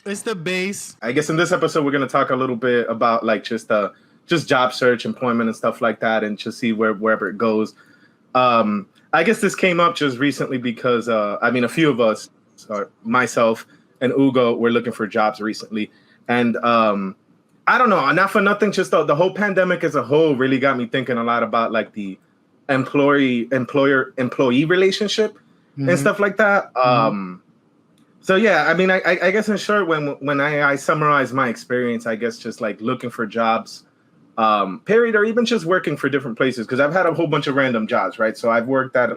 It's the base. I guess in this episode we're gonna talk a little bit about like just job search, employment, and stuff like that, and just see wherever it goes. I guess this came up just recently because a few of us, myself and Ugo, were looking for jobs recently, and I don't know, not for nothing, just the whole pandemic as a whole really got me thinking a lot about like the employee relationship and stuff like that. So yeah, I mean, I guess in short, when I summarize my experience, I guess just like looking for jobs, period, or even just working for different places, because I've had a whole bunch of random jobs, right? So I've worked at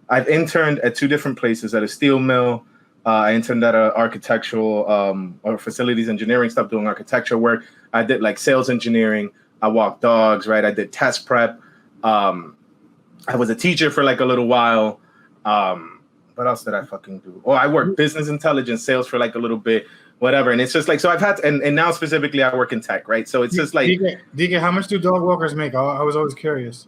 I've interned at 2 different places, at a steel mill. I interned at a architectural or facilities engineering stuff, doing architecture work. I did like sales engineering. I walked dogs, right? I did test prep. I was a teacher for like a little while. What else did I fucking do? Oh, I worked business intelligence, sales for like a little bit, whatever. And it's just like, so I've had, and now specifically I work in tech, right? So it's just like. Dique, how much do dog walkers make? I was always curious.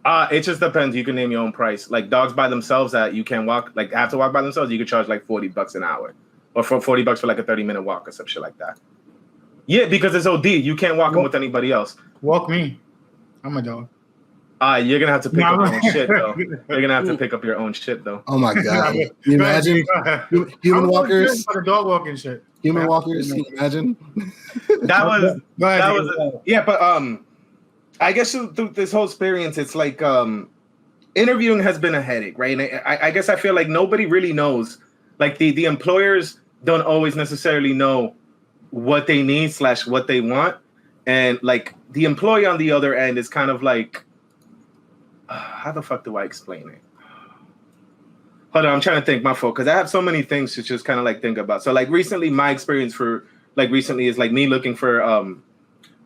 It just depends. You can name your own price. Like dogs by themselves that you can walk, like have to walk by themselves, you could charge like $40 an hour, or for $40 for like a 30-minute walk or some shit like that. Yeah, because it's OD. You can't walk them with anybody else. Walk me. I'm a dog. You're gonna have to pick up your own shit though. You're gonna have to pick up your own shit though. Oh my god! Can you imagine human walkers? Dog walking shit. Human walkers. Can you imagine? That was yeah, but I guess through this whole experience, it's like interviewing has been a headache, right? And I guess I feel like nobody really knows. Like the employers don't always necessarily know what they need / what they want, and like the employee on the other end is kind of like. How the fuck do I explain it? Hold on, I'm trying to think, my fault, because I have so many things to just kind of like think about. So like recently, my experience is like me looking for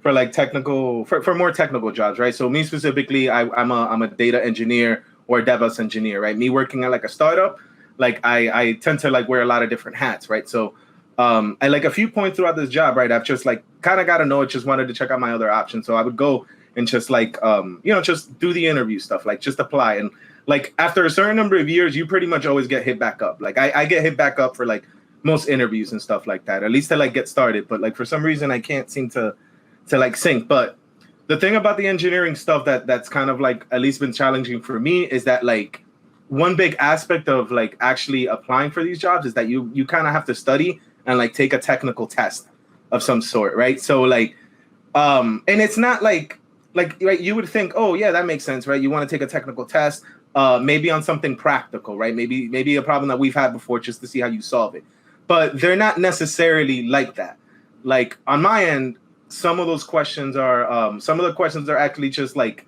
like technical for more technical jobs, right? So me specifically, I'm a data engineer or a DevOps engineer, right? Me working at like a startup, like I tend to like wear a lot of different hats, right? So I like a few points throughout this job, right? I've just like kind of got to know it, just wanted to check out my other options. So I would go and just like, just do the interview stuff, like just apply. And like after a certain number of years, you pretty much always get hit back up. Like I get hit back up for like most interviews and stuff like that, at least to like get started. But like for some reason, I can't seem to like sync. But the thing about the engineering stuff that's kind of like at least been challenging for me is that like one big aspect of like actually applying for these jobs is that you kind of have to study and like take a technical test of some sort, right? So like, and it's not like right, you would think, oh yeah, that makes sense, right? You want to take a technical test, maybe on something practical, right? Maybe a problem that we've had before, just to see how you solve it. But they're not necessarily like that. Like on my end, some of those questions are actually just like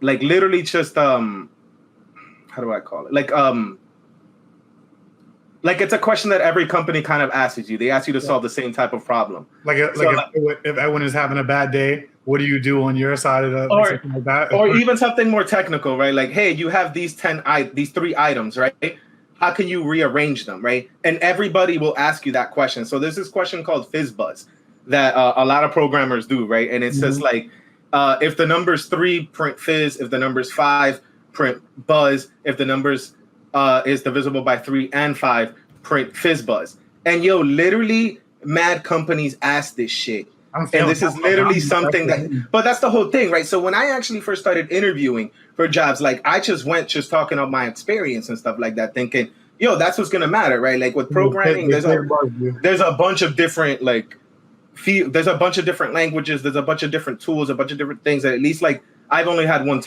literally just how do I call it? Like it's a question that every company kind of asks you. They ask you to solve the same type of problem. If everyone is having a bad day, what do you do on your side of the or like that? Or even something more technical, right? Like, hey, you have these 3 items, right? How can you rearrange them, right? And everybody will ask you that question. So there's this question called FizzBuzz that a lot of programmers do, right? And it says like, if the number's 3, print fizz. If the number's 5, print buzz. If the number's is divisible by 3 and 5, print FizzBuzz. And yo, literally, mad companies ask this shit. And this is literally something but that's the whole thing, right? So when I actually first started interviewing for jobs, like I just went talking about my experience and stuff like that, thinking, yo, that's what's gonna matter, right? Like with programming, there's a bunch of different like there's a bunch of different languages, there's a bunch of different tools, a bunch of different things that at least like I've only had one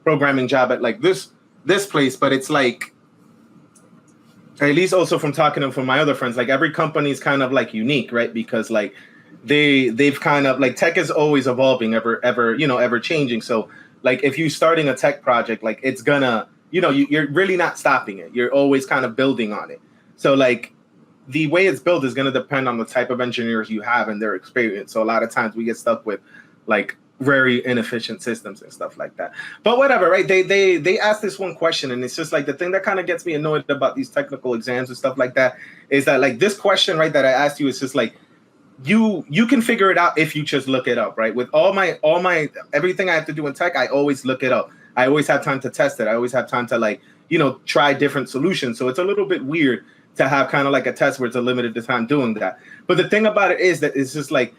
programming job at like this place, but it's like at least also from talking to from my other friends, like every company is kind of like unique, right? Because like they've kind of like tech is always evolving, ever changing. So like if you're starting a tech project, like it's gonna, you're really not stopping it. You're always kind of building on it. So like the way it's built is gonna depend on the type of engineers you have and their experience. So a lot of times we get stuck with like very inefficient systems and stuff like that. But whatever, right? They asked this one question, and it's just like the thing that kind of gets me annoyed about these technical exams and stuff like that is that like this question, right, that I asked you is just like you can figure it out if you just look it up, right? With all my everything I have to do in tech, I always look it up. I always have time to test it. I always have time to like, try different solutions. So it's a little bit weird to have kind of like a test where it's a limited time doing that. But the thing about it is that it's just like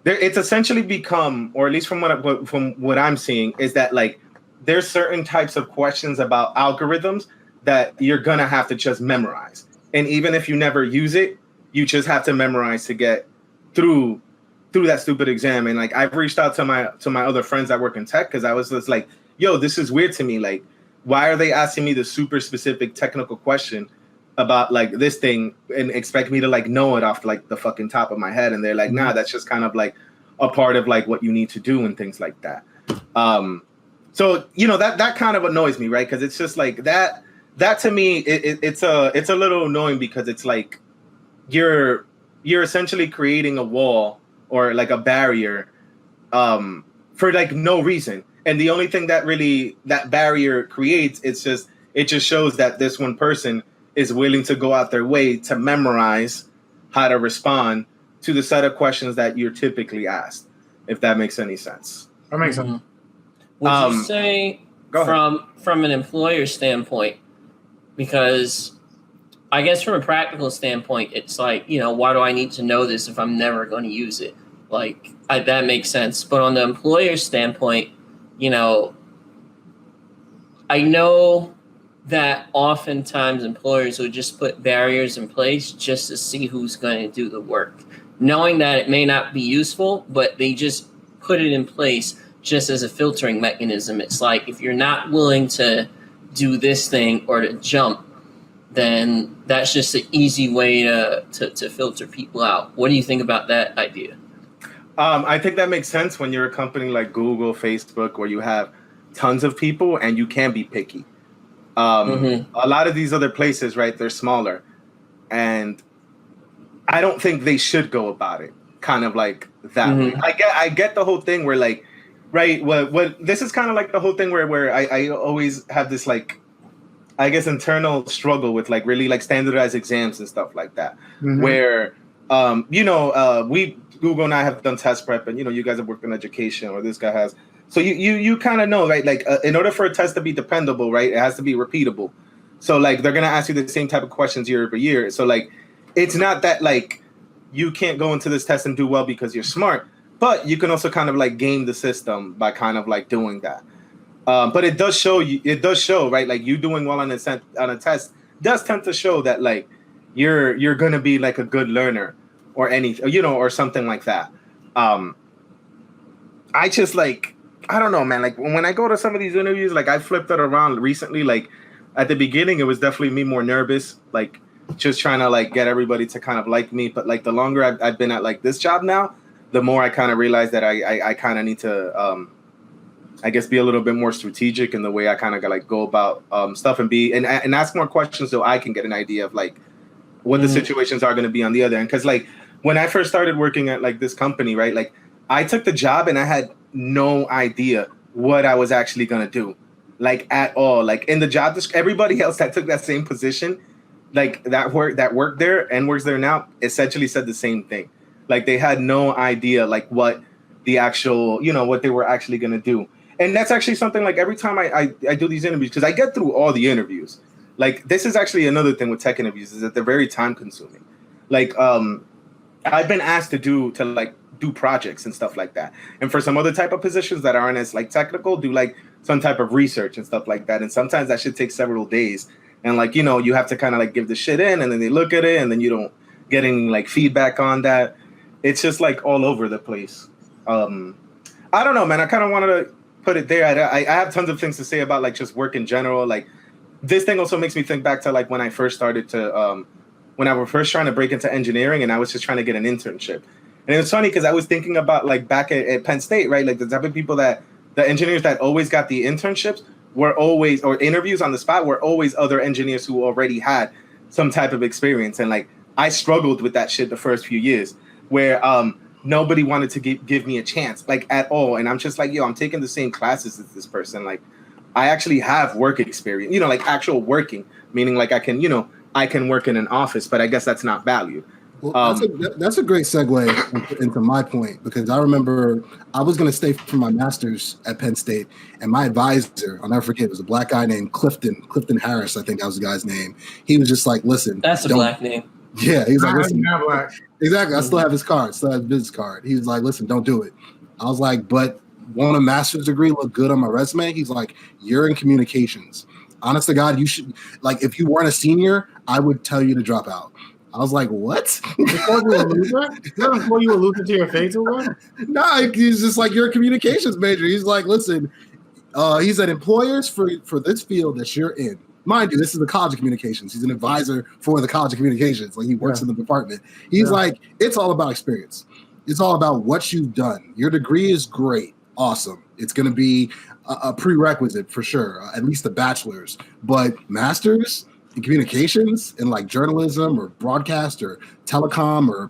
it's essentially become, or at least from what I'm seeing, is that like there's certain types of questions about algorithms that you're gonna have to just memorize, and even if you never use it, you just have to memorize to get through that stupid exam. And like I've reached out to my other friends that work in tech because I was just like, yo, this is weird to me. Like, why are they asking me the super specific technical question about like this thing and expect me to like know it off like the fucking top of my head? And they're like, nah, that's just kind of like a part of like what you need to do and things like that. So you know that kind of annoys me, right? Because it's just like that to me it's a little annoying because it's like you're essentially creating a wall or like a barrier for like no reason. And the only thing that really that barrier creates, it just shows that this one person is willing to go out their way to memorize how to respond to the set of questions that you're typically asked, if that makes any sense. That makes sense. Would you say from an employer standpoint, because I guess from a practical standpoint, it's like, you know, why do I need to know this if I'm never going to use it? Like, that makes sense. But on the employer standpoint, you know, I know that oftentimes employers will just put barriers in place just to see who's going to do the work, knowing that it may not be useful, but they just put it in place just as a filtering mechanism. It's like, if you're not willing to do this thing or to jump, then that's just an easy way to filter people out. What do you think about that idea? I think that makes sense when you're a company like Google, Facebook, where you have tons of people and you can be picky. A lot of these other places, right, they're smaller. And I don't think they should go about it kind of like that way. I get the whole thing where like, right, what this is kind of like the whole thing where I always have this like, I guess, internal struggle with like really like standardized exams and stuff like that, where, Google and I have done test prep, and, you know, you guys have worked in education, or this guy has. So you kind of know, right? Like in order for a test to be dependable, right, it has to be repeatable. So like they're going to ask you the same type of questions year over year. So like it's not that like you can't go into this test and do well because you're smart, but you can also kind of like game the system by kind of like doing that. But it does show, right? Like you doing well on a test does tend to show that like you're going to be like a good learner or anything, you know, or something like that. I just like, I don't know, man. Like when I go to some of these interviews, like I flipped it around recently. Like at the beginning, it was definitely me more nervous, like just trying to like get everybody to kind of like me. But like the longer I've been at like this job now, the more I kind of realize that I kind of need to, I guess, be a little bit more strategic in the way I kind of like go about stuff and ask more questions so I can get an idea of like what the situations are going to be on the other end. Because like when I first started working at like this company, right, like I took the job and I had no idea what I was actually going to do, like at all. Like in the job description, everybody else that took that same position, like that worked there and works there now, essentially said the same thing. Like they had no idea like what the actual, you know, what they were actually going to do. And that's actually something like every time I do these interviews, because I get through all the interviews. Like this is actually another thing with tech interviews is that they're very time consuming. Like I've been asked to do projects and stuff like that. And for some other type of positions that aren't as like technical, do like some type of research and stuff like that. And sometimes that should take several days. And like, you know, you have to kind of like give the shit in and then they look at it and then you don't get any like feedback on that. It's just like all over the place. I don't know, man. I kind of wanted to put it there. I have tons of things to say about like just work in general. Like this thing also makes me think back to like when I first started to, when I was first trying to break into engineering and I was just trying to get an internship. And it was funny because I was thinking about like back at Penn State, right? Like the type of people the engineers that always got the internships were always, or interviews on the spot were always other engineers who already had some type of experience. And like, I struggled with that shit the first few years where nobody wanted to give me a chance, like at all. And I'm just like, yo, I'm taking the same classes as this person. Like I actually have work experience, you know, like actual working, meaning like I can work in an office, but I guess that's not valued. Well, that's a great segue into my point, because I remember I was going to stay for my master's at Penn State, and my advisor, I'll never forget, was a black guy named Clifton Harris. I think that was the guy's name. He was just like, "Listen, that's a black name." Yeah, he's like, "Listen, black." Exactly. I still have his card, still have his business card. He was like, "Listen, don't do it." I was like, "But won't a master's degree look good on my resume?" He's like, "You're in communications. Honest to God, you should, like, if you weren't a senior, I would tell you to drop out." I was like, "What?" Because you a loser? Before you a loser to your face or what? Nah, he's just like, "You're a communications major." He's like, "Listen," he said, "employers for this field that you're in." Mind you, this is the College of Communications. He's an advisor for the College of Communications. Like, he works in the department. He's like, "It's all about experience. It's all about what you've done. Your degree is great. Awesome. It's going to be a prerequisite for sure, at least a bachelor's. But master's in communications and like journalism or broadcast or telecom or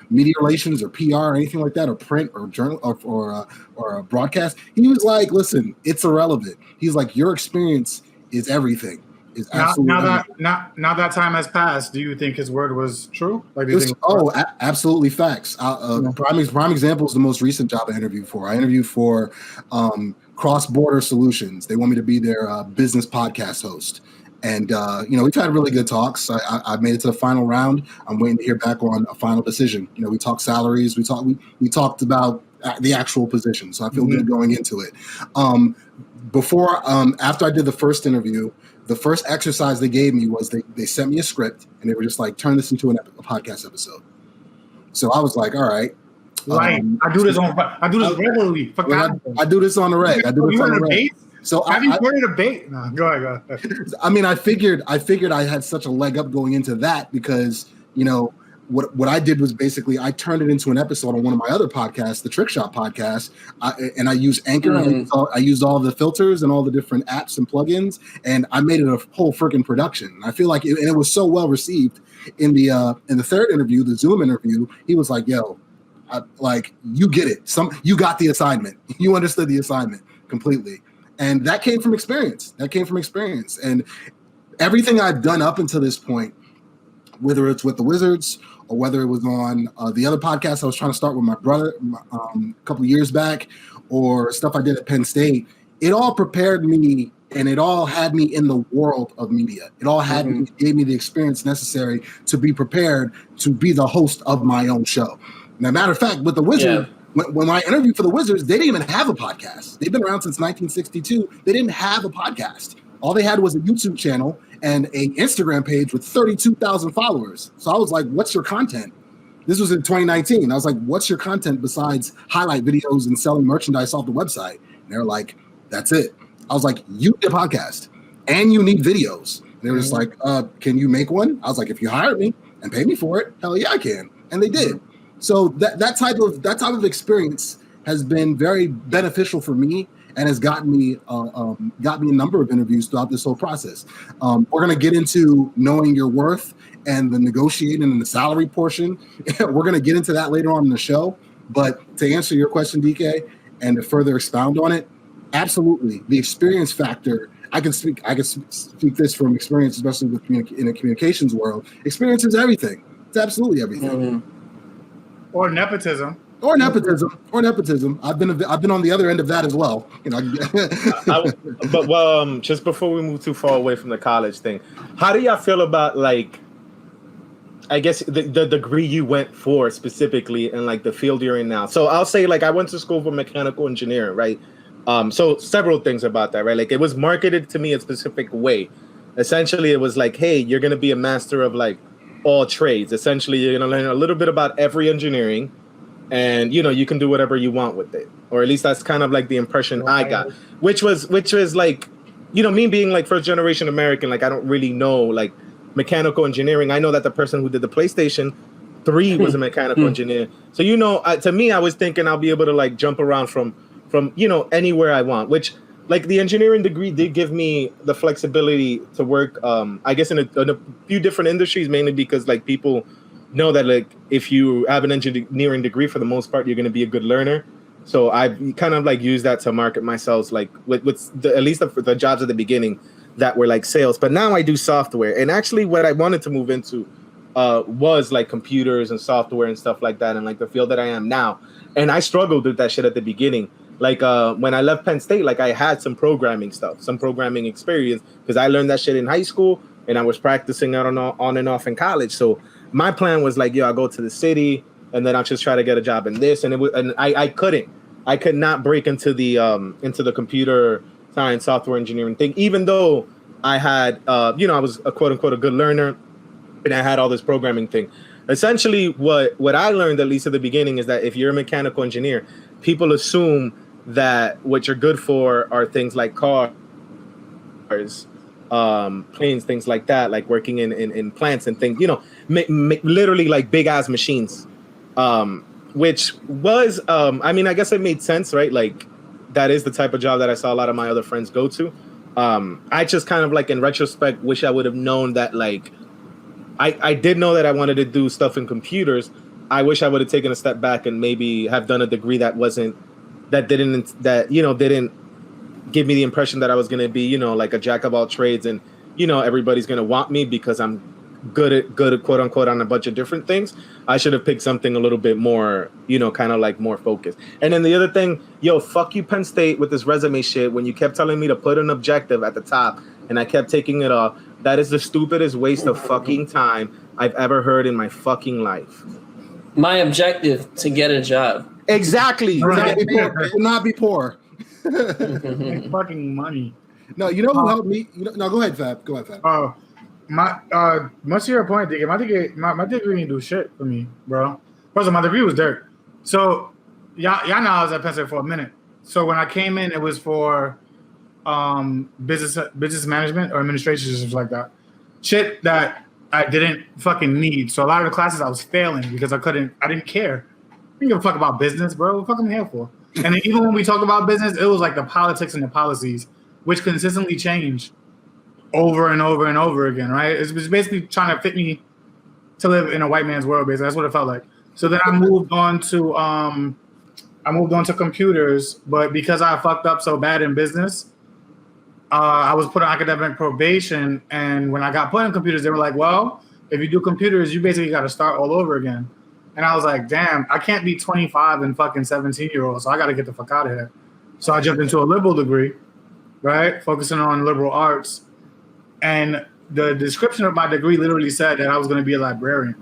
media relations or PR or anything like that, or print or journal or broadcast." He was like, "Listen, it's irrelevant." He's like, "Your experience is everything." Is absolutely now that time has passed, do you think his word was true? Like, absolutely facts. Prime example is the most recent job I interviewed for. I interviewed for Cross Border Solutions. They want me to be their business podcast host. And, we've had really good talks. I made it to the final round. I'm waiting to hear back on a final decision. We talked salaries. We talked about the actual position. So I feel good going into it. After I did the first interview, the first exercise they gave me was they sent me a script, and they were just like, "Turn this into a podcast episode." So I was like, "All right." Right. I do this regularly. I do this on the reg. I do this on the reg. So have you heard of debate? No, go ahead. I mean, I figured I had such a leg up going into that because, what I did was basically I turned it into an episode on one of my other podcasts, the Trick Shot podcast, and I used Anchor. I used all the filters and all the different apps and plugins, and I made it a whole freaking production. I feel like it was so well received. In the third interview, the Zoom interview, he was like, "Yo, you get it. You got the assignment. You understood the assignment completely." And that came from experience. And everything I've done up until this point, whether it's with the Wizards or whether it was on the other podcast I was trying to start with my brother a couple of years back, or stuff I did at Penn State, it all prepared me, and it all had me in the world of media. It all gave me the experience necessary to be prepared to be the host of my own show. Now, matter of fact, with the Wizards, when I interviewed for the Wizards, they didn't even have a podcast. They've been around since 1962. They didn't have a podcast. All they had was a YouTube channel and an Instagram page with 32,000 followers. So I was like, "What's your content?" This was in 2019. I was like, "What's your content besides highlight videos and selling merchandise off the website?" And they're like, "That's it." I was like, "You need a podcast and you need videos." And they were just like, "Can you make one?" I was like, "If you hired me and pay me for it, hell yeah, I can." And they did. So that type of experience has been very beneficial for me and has gotten me a number of interviews throughout this whole process. We're going to get into knowing your worth and the negotiating and the salary portion. We're going to get into that later on in the show. But to answer your question, Dique, and to further expound on it, absolutely, the experience factor. I can speak this from experience, especially in the communications world. Experience is everything. It's absolutely everything. Mm-hmm. Or nepotism. I've been on the other end of that as well. Just before we move too far away from the college thing, how do y'all feel about, like, I guess the degree you went for specifically and like the field you're in now? So I'll say, like, I went to school for mechanical engineering, right? So several things about that, right? Like, it was marketed to me a specific way. Essentially, it was like, hey, you're going to be a master of like all trades. Essentially, you're going to learn a little bit about every engineering, and you can do whatever you want with it, or at least that's kind of like the impression I got, which was like, me being like first generation American, like I don't really know like mechanical engineering. I know that the person who did the PlayStation 3 was a mechanical engineer. So to me, I was thinking I'll be able to like jump around from anywhere I want, which like the engineering degree did give me the flexibility to work, I guess in a few different industries, mainly because like people know that like if you have an engineering degree, for the most part, you're going to be a good learner. So I kind of like use that to market myself, like with at least the jobs at the beginning that were like sales. But now I do software, and actually what I wanted to move into was like computers and software and stuff like that, and like the field that I am now. And I struggled with that shit at the beginning. Like when I left Penn State, like I had some programming experience because I learned that shit in high school and I was practicing it on and off in college. So my plan was like, yo, I'll go to the city and then I'll just try to get a job in this. And I could not break into the computer science, software engineering thing, even though I had, I was a quote unquote a good learner and I had all this programming thing. Essentially, what I learned, at least at the beginning, is that if you're a mechanical engineer, people assume that what you're good for are things like cars, planes, things like that, like working in plants and things, literally like big ass machines, which was, I guess it made sense, right? Like that is the type of job that I saw a lot of my other friends go to. I just kind of like in retrospect wish I would have known that like I did know that I wanted to do stuff in computers. I wish I would have taken a step back and maybe have done a degree that didn't give me the impression that I was going to be, like a jack of all trades and, everybody's going to want me because I'm good at quote unquote on a bunch of different things. I should have picked something a little bit more, kind of like more focused. And then the other thing, fuck you, Penn State, with this resume shit. When you kept telling me to put an objective at the top and I kept taking it off, that is the stupidest waste of fucking time I've ever heard in my fucking life. My objective to get a job. Exactly. Not be poor. Make fucking money. No, you know who helped me? No, go ahead, Fab. Go ahead, Fab. Oh, much to your point, Dique, my degree didn't do shit for me, bro. First of all, my degree was dirt. So y'all know I was at Penn State for a minute. So when I came in, it was for business management or administration, or something like that. Shit that I didn't fucking need. So a lot of the classes I was failing because I didn't care. I didn't give a fuck about business, bro. What the fuck am I here for? And then even when we talk about business, it was like the politics and the policies, which consistently change over and over and over again, right? It was basically trying to fit me to live in a white man's world, basically. That's what it felt like. So then I moved on to computers, but because I fucked up so bad in business, I was put on academic probation. And when I got put in computers, they were like, well, if you do computers, you basically got to start all over again. And I was like, damn, I can't be 25 and fucking 17-year-old, so I got to get the fuck out of here. So I jumped into a liberal degree, right, focusing on liberal arts. And the description of my degree literally said that I was going to be a librarian.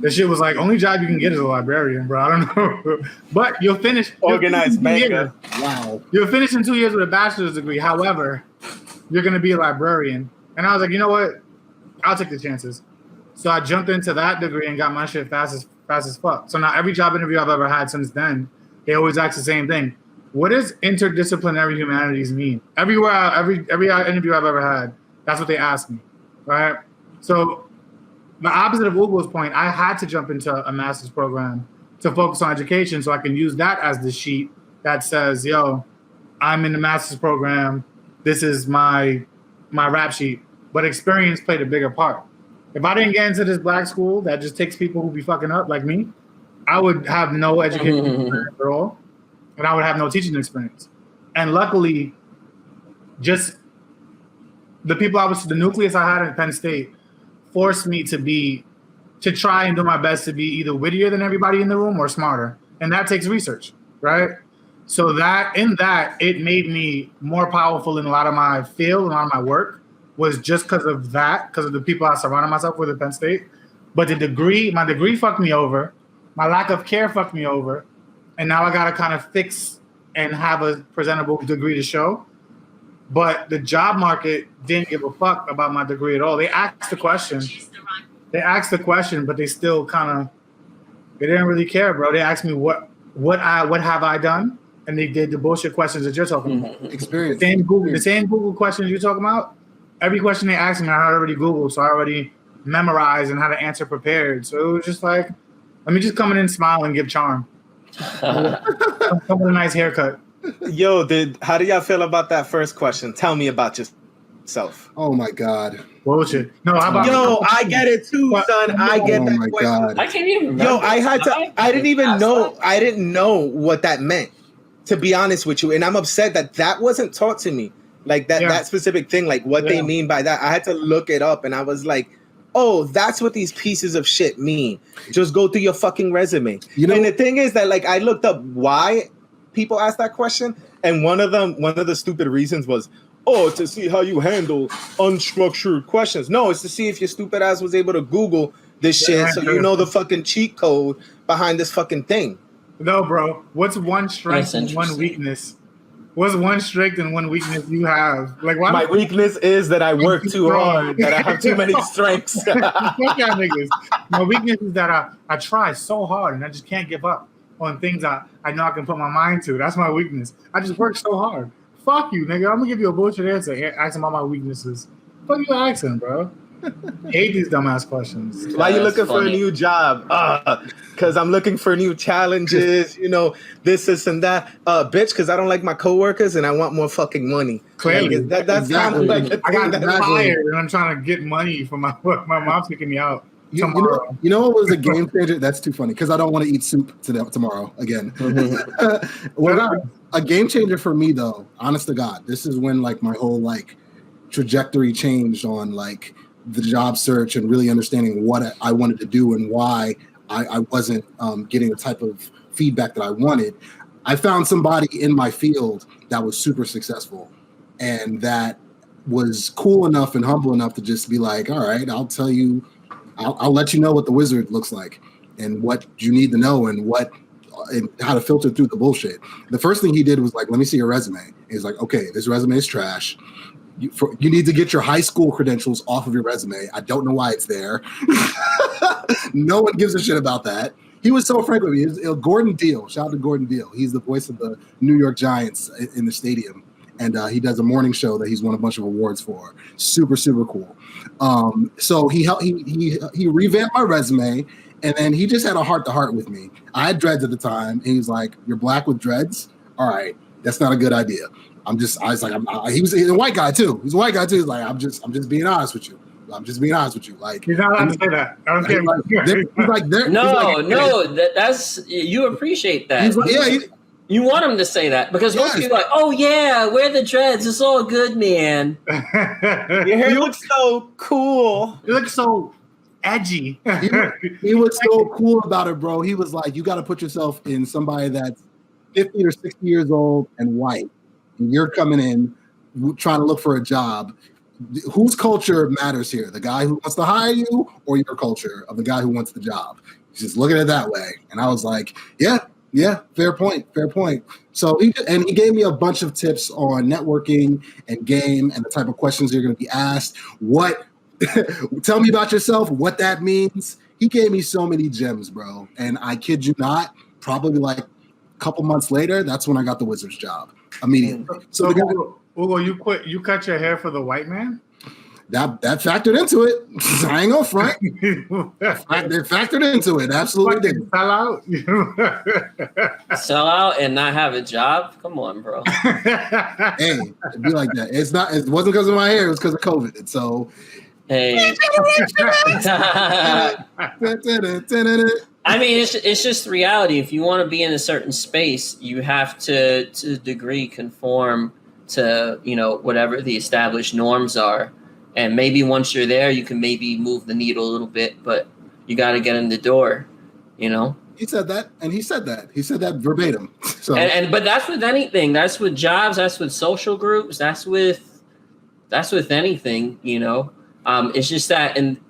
This shit was like, only job you can get is a librarian, bro. I don't know. But you'll finish. Organized banker. Wow. You'll finish in 2 years with a bachelor's degree. However, you're going to be a librarian. And I was like, you know what? I'll take the chances. So I jumped into that degree and got my shit fast as fuck. So now every job interview I've ever had since then, they always ask the same thing. What does interdisciplinary humanities mean? Every interview I've ever had, that's what they ask me, right? So the opposite of Ugo's point, I had to jump into a master's program to focus on education so I can use that as the sheet that says, yo, I'm in the master's program. This is my rap sheet. But experience played a bigger part. If I didn't get into this black school that just takes people who be fucking up like me, I would have no education experience at all, and I would have no teaching experience. And luckily, just the nucleus I had in Penn State forced me to try and do my best to be either wittier than everybody in the room or smarter. And that takes research, right? So it made me more powerful in a lot of my field, a lot of my work, was just because of the people I surrounded myself with at Penn State. But my degree fucked me over. My lack of care fucked me over. And now I got to kind of fix and have a presentable degree to show. But the job market didn't give a fuck about my degree at all. They asked the question, but they still they didn't really care, bro. They asked me what have I done? And they did the bullshit questions that you're talking about. Experience. The same Google questions you're talking about. Every question they asked me, I had already Googled, so I already memorized and had an answer prepared. So it was just like, let me just come in and smile and give charm. Come with a nice haircut. Yo, how do y'all feel about that first question? Tell me about yourself. Oh my God. Bullshit. No, how about I get it too, son. I get that question. God. I can't even remember. Yo, I didn't know what that meant, to be honest with you. And I'm upset that wasn't taught to me. Like that specific thing, like what they mean by that. I had to look it up, and I was like, oh, that's what these pieces of shit mean. Just go through your fucking resume. You know, and the thing is that like I looked up why people ask that question, and one of the stupid reasons was, oh, to see how you handle unstructured questions. No, it's to see if your stupid ass was able to Google this shit, so you know the fucking cheat code behind this fucking thing. No, bro. What's one strength and one weakness? What's one strength and one weakness you have? Like, why my weakness is that I work too hard, that I have too many strengths. Fuck y'all niggas. My weakness is that I try so hard and I just can't give up on things I know I can put my mind to. That's my weakness. I just work so hard. Fuck you, nigga. I'm gonna give you a bullshit answer. Ask him all my weaknesses. Fuck you asking, bro. Hate these dumbass questions. Why you looking for a new job? Because I'm looking for new challenges, you know, this and that. Bitch, because I don't like my coworkers and I want more fucking money. Clearly. That's exactly. Kind of like I got fired and I'm trying to get money for my mom's kicking me out. You know what was a game changer? That's too funny because I don't want to eat soup tomorrow again. A game changer for me though, honest to God, this is when like my whole like trajectory changed on like the job search and really understanding what I wanted to do and why I wasn't getting the type of feedback that I wanted. I found somebody in my field that was super successful and that was cool enough and humble enough to just be like, all right, I'll tell you, I'll let you know what the wizard looks like and what you need to know and how to filter through the bullshit. The first thing he did was like, let me see your resume. He's like, okay, this resume is trash. You need to get your high school credentials off of your resume. I don't know why it's there. No one gives a shit about that. He was so frank with me. Gordon Deal, shout out to Gordon Deal. He's the voice of the New York Giants in the stadium. And he does a morning show that he's won a bunch of awards for. Super, super cool. So he revamped my resume, and then he just had a heart-to-heart with me. I had dreads at the time, and he's like, "You're black with dreads? All right, that's not a good idea." He's a white guy too. He's a white guy too. He's like, I'm just being honest with you. I'm just being honest with you. Like, he's not allowed to say that. I don't care. That's you appreciate that. He's like, yeah. You want him to say that because most people are like, oh yeah, wear the dreads. It's all good, man. Your hair looks so cool. You look so edgy. He was so cool about it, bro. He was like, you got to put yourself in somebody that's 50 or 60 years old and white. And you're coming in trying to look for a job. Whose culture matters here? The guy who wants to hire you or your culture of the guy who wants the job? He's just looking at it that way. And I was like, yeah, fair point. So he gave me a bunch of tips on networking and game and the type of questions you're going to be asked. Tell me about yourself, what that means. He gave me so many gems, bro. And I kid you not, probably like a couple months later, that's when I got the Wizards job immediately. So Hugo, you cut your hair for the white man? That factored into it. I ain't gonna front. It factored into it. Absolutely did. Sell out? Sell out and not have a job? Come on, bro. Hey, it'd be like that. It wasn't because of my hair, it was because of COVID. So hey. I mean, it's just reality. If you want to be in a certain space, you have to a degree conform to, whatever the established norms are. And maybe once you're there, you can maybe move the needle a little bit, but you got to get in the door, He said that, and he said that verbatim. So, but that's with anything. That's with jobs. That's with social groups. That's with anything. It's just that in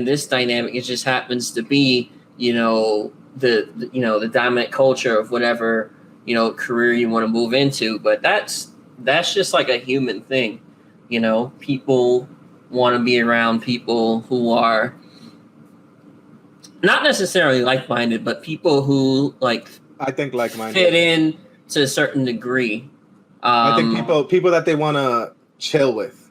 this dynamic, it just happens to be, the dominant culture of whatever career you want to move into. But that's just like a human thing. People want to be around people who are not necessarily like-minded, but people who I think like-minded fit in to a certain degree. I think people that they want to chill with,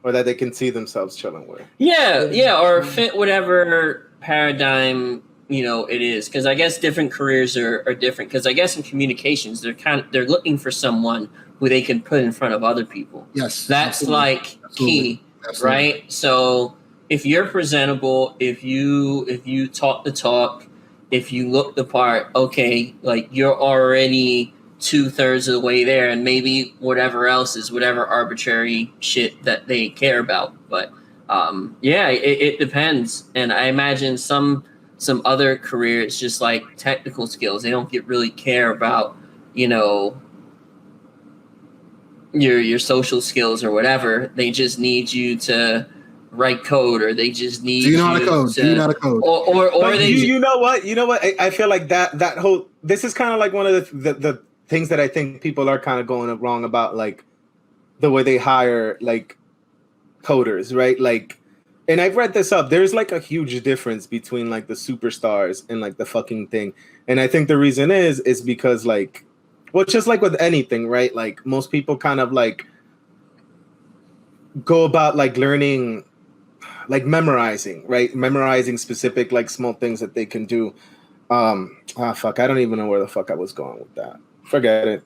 or that they can see themselves chilling with. Yeah, or fit whatever paradigm it is. Because I guess different careers are different. Because I guess in communications, they're looking for someone who they can put in front of other people. Yes, that's absolutely. Key. Absolutely. Right. So if you're presentable, if you talk the talk, if you look the part, okay, you're already 2/3 of the way there, and maybe whatever else is whatever arbitrary shit that they care about. But Yeah, it depends. And I imagine some other careers just like technical skills. They don't really care about, you know, your social skills or whatever. They just need you to write code, or they just need Do you know how to code? Do you know how to code? Or they you know what? I feel like that whole, this is kind of like one of the things that I think people are kind of going wrong about, like the way they hire like coders, right? Like, and I've read this up. There's like a huge difference between like the superstars and like the fucking thing. And I think the reason is because like, well, just like with anything, right? Like most people kind of like go about like learning, like memorizing, right? Memorizing specific like small things that they can do. Fuck, I don't even know where the fuck I was going with that. Forget it.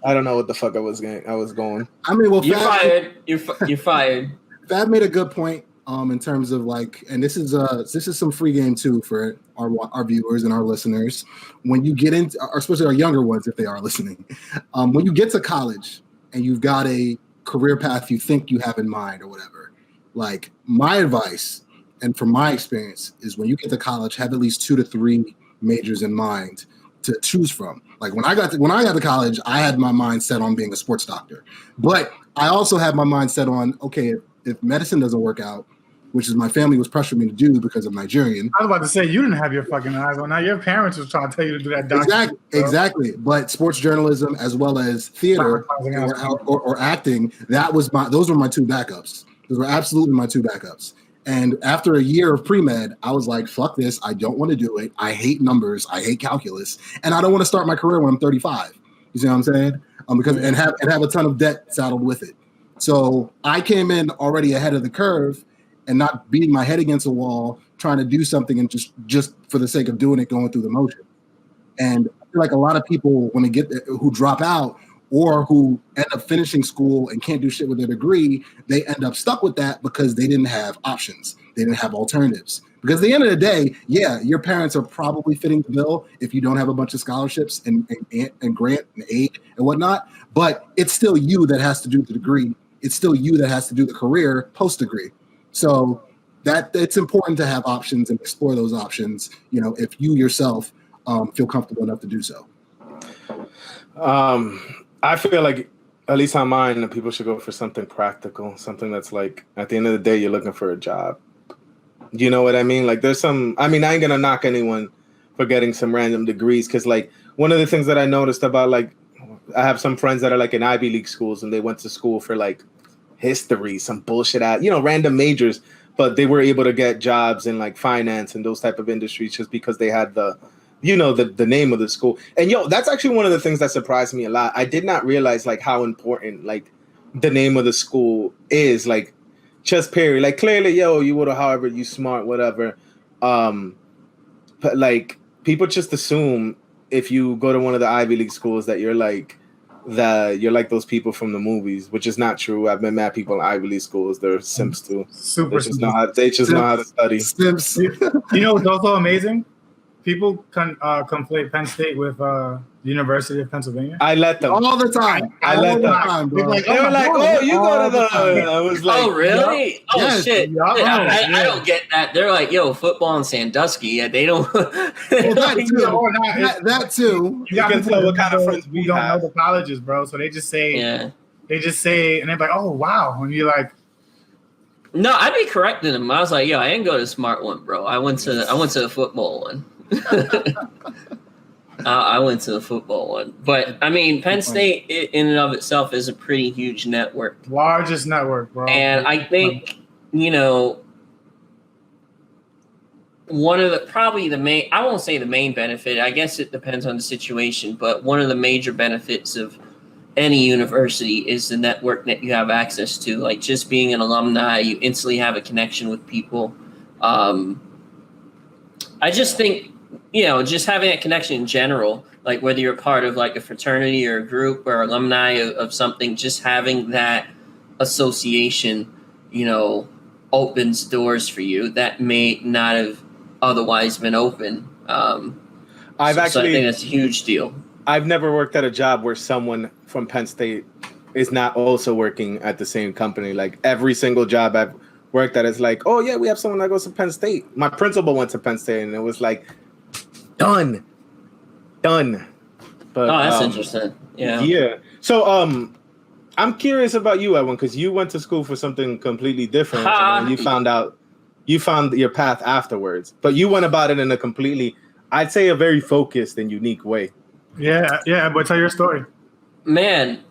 I don't know what the fuck I was going. I mean, well, you're fired. You're fired. Fab made a good point. In terms of like, and this is some free game too for our viewers and our listeners. When you get into, or especially our younger ones if they are listening, when you get to college and you've got a career path you think you have in mind or whatever, like my advice and from my experience is when you get to college, have at least 2 to 3 majors in mind to choose from. Like when I got to college, I had my mind set on being a sports doctor, but I also had my mind set on, okay, if medicine doesn't work out, which is my family was pressuring me to do because I'm Nigerian. I was about to say, you didn't have your fucking eyes on that. Your parents was trying to tell you to do that doctor. Exactly. But sports journalism as well as theater or acting, those were my 2 backups. Those were absolutely my 2 backups. And after a year of pre-med, I was like, fuck this. I don't want to do it. I hate numbers. I hate calculus. And I don't want to start my career when I'm 35. You see what I'm saying? Because and have a ton of debt saddled with it. So I came in already ahead of the curve and not beating my head against a wall, trying to do something and just for the sake of doing it, going through the motion. And I feel like a lot of people, when they get who drop out or who end up finishing school and can't do shit with their degree, they end up stuck with that because they didn't have options. They didn't have alternatives. Because at the end of the day, yeah, your parents are probably fitting the bill if you don't have a bunch of scholarships and grant and aid and whatnot. But it's still you that has to do the degree. It's still you that has to do the career post-degree. So that it's important to have options and explore those options, you know, if you yourself feel comfortable enough to do so. I feel like, at least on mine, people should go for something practical, something that's like, at the end of the day, you're looking for a job. You know what I mean? Like there's some, I mean, I ain't gonna knock anyone for getting some random degrees. Cause like one of the things that I noticed about like, I have some friends that are like in Ivy League schools and they went to school for like history, some bullshit out, you know, random majors, but they were able to get jobs in like finance and those type of industries just because they had the, you know, the name of the school. And that's actually one of the things that surprised me a lot. I did not realize like how important like the name of the school is, like just period. Like clearly, you would have Harvard, you smart, whatever. But like people just assume if you go to one of the Ivy League schools that you're like those people from the movies, which is not true. I've met mad people in Ivy League schools. They're simps too. They just know how to study. Simps. You know what's also amazing? People conflate Penn State with the University of Pennsylvania. I let them all the time. I let them. They were like, "Oh, you go to the." I was like, "Oh, really? Yep. Oh, yes, shit!" Yep. I don't get that. They're like, "Yo, football in Sandusky." Yeah, they don't. Well, that too. You can tell what kind of friends we don't know the colleges, bro. So they just say, and they're like, "Oh, wow," and you're like. No, I'd be correcting them. I was like, "Yo, I didn't go to the smart one, bro. I went to the football one." I went to the football one, but I mean, Penn State in and of itself is a pretty huge network, largest network, bro. And I think one of the main, I won't say the main benefit. I guess it depends on the situation, but one of the major benefits of any university is the network that you have access to. Like just being an alumni, you instantly have a connection with people. I just think. Just having that connection in general, like whether you're part of like a fraternity or a group or alumni of something, just having that association, opens doors for you that may not have otherwise been open. So I think that's a huge deal. I've never worked at a job where someone from Penn State is not also working at the same company. Like every single job I've work that is like, oh yeah, we have someone that goes to Penn State. My principal went to Penn State, and it was like, done. But that's interesting. Yeah. Yeah. So I'm curious about you, Edwin, because you went to school for something completely different, and you found your path afterwards. But you went about it in a completely, I'd say, a very focused and unique way. Yeah. But tell your story. Man,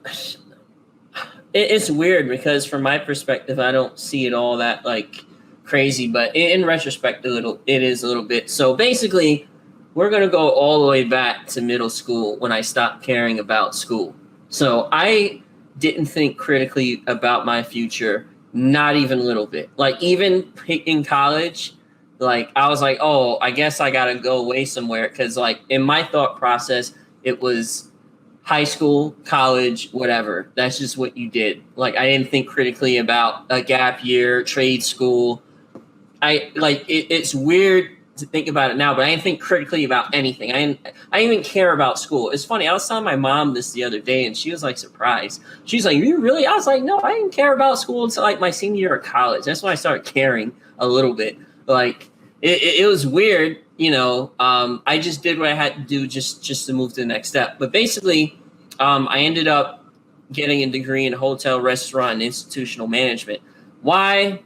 it's weird because from my perspective, I don't see it all that like crazy. But in retrospect, it is a little bit. So basically, we're gonna go all the way back to middle school when I stopped caring about school. So I didn't think critically about my future, not even a little bit. Like even in college, like I was like, oh, I guess I gotta go away somewhere, because like in my thought process, it was high school, college, whatever. That's just what you did. Like I didn't think critically about a gap year, trade school. It's weird to think about it now, but I didn't think critically about anything. I didn't even care about school. It's funny. I was telling my mom this the other day, and she was like surprised. She's like, "You really?" I was like, "No, I didn't care about school until like my senior year of college. That's when I started caring a little bit." Like it was weird, you know. I just did what I had to do just to move to the next step. But basically, I ended up getting a degree in hotel, restaurant, and institutional management. Why?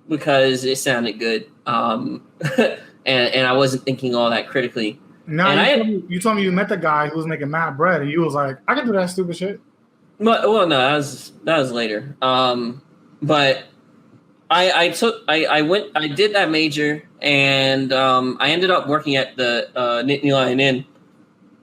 Because it sounded good. And I wasn't thinking all that critically. No, you told me you met the guy who was making mad bread, and you was like, I can do that stupid shit. Well, no, that was later. But I did that major, and I ended up working at the Nittany Lion Inn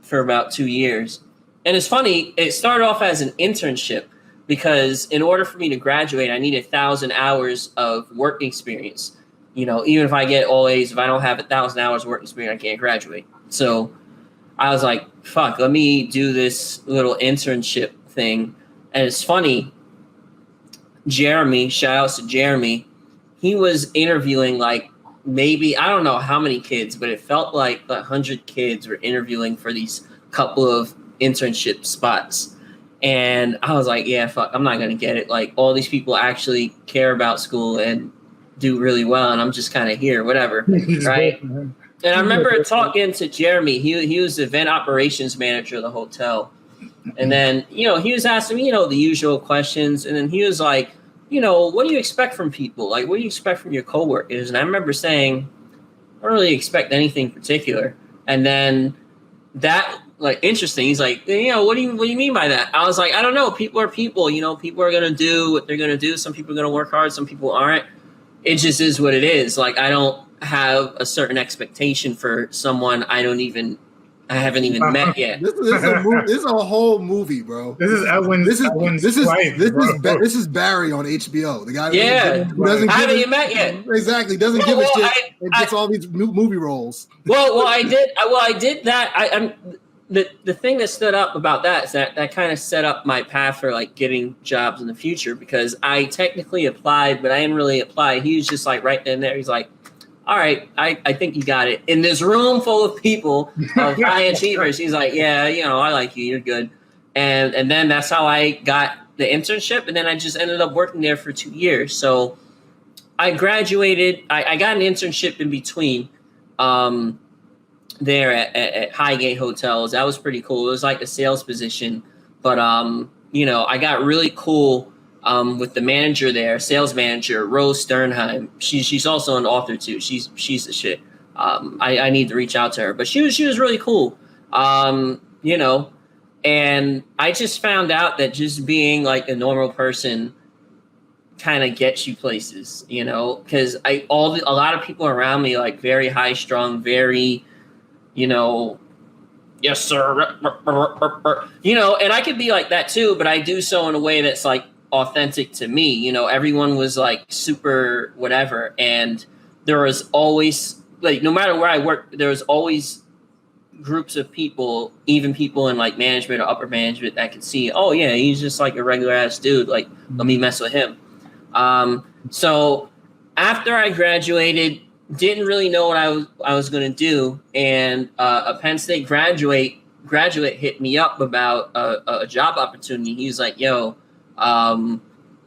for about 2 years. And it's funny, it started off as an internship, because in order for me to graduate, I needed 1,000 hours of work experience. You know, even if I get all A's, if I don't have 1,000 hours work experience, I can't graduate. So I was like, fuck, let me do this little internship thing. And it's funny, Jeremy, shout outs to Jeremy, he was interviewing like maybe, I don't know how many kids, but it felt like 100 kids were interviewing for these couple of internship spots. And I was like, yeah, fuck, I'm not going to get it. Like all these people actually care about school and do really well, and I'm just kind of here, whatever, right? And I remember talking to Jeremy. He was the event operations manager of the hotel, and then he was asking me the usual questions, and then he was like, what do you expect from people? Like, what do you expect from your coworkers? And I remember saying, I don't really expect anything particular. And then that interesting. He's like, what do you mean by that? I was like, I don't know. People are people. People are gonna do what they're gonna do. Some people are gonna work hard. Some people aren't. It just is what it is. Like, I don't have a certain expectation for someone I haven't even met yet. This is a whole movie, bro. This is Edwin. This is Barry on HBO. The guy who doesn't I haven't even met yet. Exactly, doesn't give a shit and gets all these new movie roles. Well, I did that. I'm the thing that stood up about that is that kind of set up my path for like getting jobs in the future, because I technically applied, but I didn't really apply. He was just like right then and there. He's like, all right, I think you got it. In this room full of people, of high achievers, he's like, yeah, I like you. You're good. And then that's how I got the internship. And then I just ended up working there for 2 years. So I graduated. I got an internship in between there at Highgate Hotels. That was pretty cool. It was like a sales position. But, I got really cool with the manager there, sales manager, Rose Sternheim. She's also an author too. She's the shit. I need to reach out to her, but she was really cool. And I just found out that just being like a normal person kind of gets you places, because a lot of people around me, like very high strung, very, yes, sir. And I could be like that too, but I do so in a way that's like authentic to me. Everyone was like super whatever, and there was always like, no matter where I worked, there was always groups of people, even people in like management or upper management, that could see, oh yeah, he's just like a regular ass dude, like let me mess with him. So after I graduated, didn't really know what I was going to do, and a Penn State graduate hit me up about a job opportunity. He was like, yo,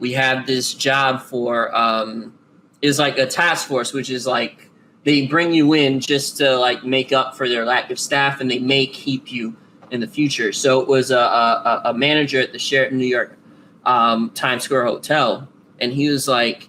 we have this job for is like a task force, which is like they bring you in just to like make up for their lack of staff, and they may keep you in the future. So it was a manager at the Sheraton New York Times Square Hotel, and he was like,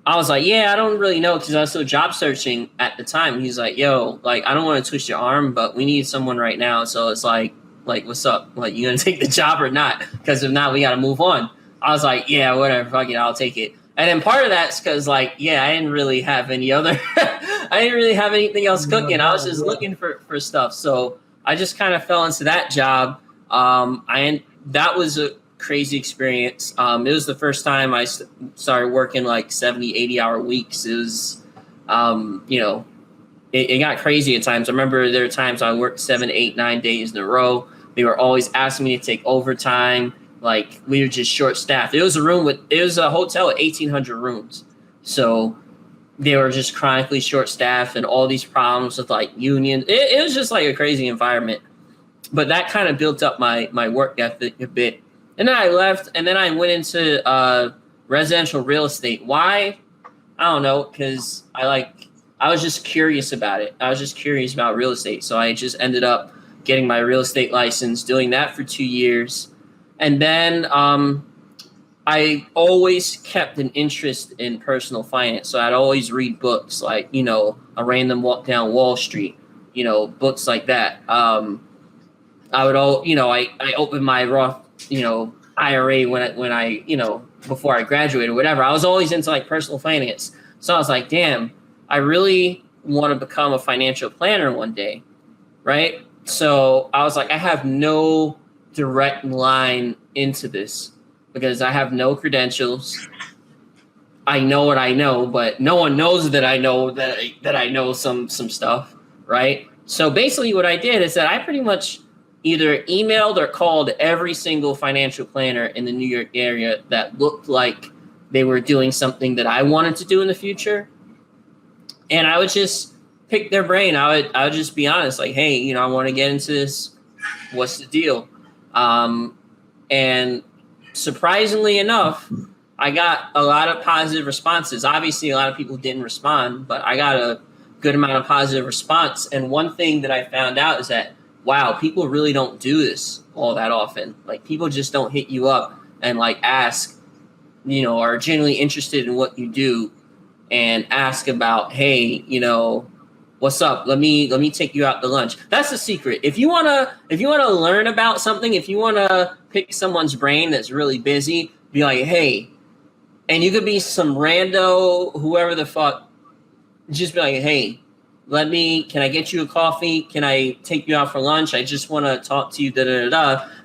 I was like, yeah, I don't really know, because I was still job searching at the time. He's like, yo, like, I don't want to twist your arm, but we need someone right now. So it's like, what's up? Like, you gonna take the job or not? Because if not, we got to move on. I was like, yeah, whatever, fuck it, I'll take it. And then part of that's because, like, yeah, I didn't really have any other, I didn't really have anything else cooking. I was just looking for stuff. So I just kind of fell into that job. That was a crazy experience. It was the first time I started working like 70, 80-hour weeks. It was, it got crazy at times. I remember there were times I worked 7, 8, 9 days in a row. They were always asking me to take overtime. Like, we were just short staffed. It was a hotel with 1,800 rooms. So they were just chronically short staffed, and all these problems with like union. It was just like a crazy environment. But that kind of built up my work ethic a bit. And then I left, and then I went into residential real estate. Why? I don't know, because I was just curious about it. I was just curious about real estate. So I just ended up getting my real estate license, doing that for 2 years. And then I always kept an interest in personal finance. So I'd always read books like, A Random Walk Down Wall Street, books like that. I would I opened my Roth, IRA when I, before I graduated or whatever. I was always into like personal finance. So I was like, damn, I really want to become a financial planner one day. Right. So I was like, I have no direct line into this because I have no credentials. I know what I know, but no one knows that I know that I know some stuff. Right. So basically what I did is that I pretty much either emailed or called every single financial planner in the New York area that looked like they were doing something that I wanted to do in the future. And I would just pick their brain. I would just be honest, like, hey, I want to get into this. What's the deal? And surprisingly enough, I got a lot of positive responses. Obviously, a lot of people didn't respond, but I got a good amount of positive response. And one thing that I found out is that, wow, people really don't do this all that often. Like, people just don't hit you up and like ask, are genuinely interested in what you do and ask about, hey, what's up? Let me take you out to lunch. That's the secret. If you wanna learn about something, if you wanna pick someone's brain that's really busy, be like, hey, and you could be some rando, whoever the fuck, just be like, hey, can I get you a coffee? Can I take you out for lunch? I just want to talk to you,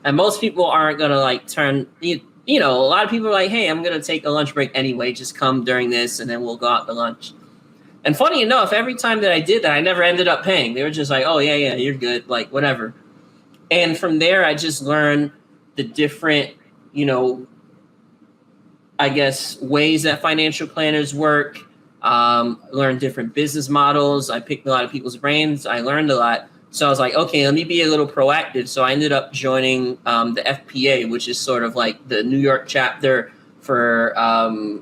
And most people aren't going to like turn, a lot of people are like, hey, I'm going to take a lunch break anyway. Just come during this and then we'll go out to lunch. And funny enough, every time that I did that, I never ended up paying. They were just like, oh, yeah, you're good. Like, whatever. And from there, I just learned the different, I guess, ways that financial planners work. Learned different business models. I picked a lot of people's brains. I learned a lot. So I was like, okay, let me be a little proactive. So I ended up joining the FPA, which is sort of like the New York chapter for,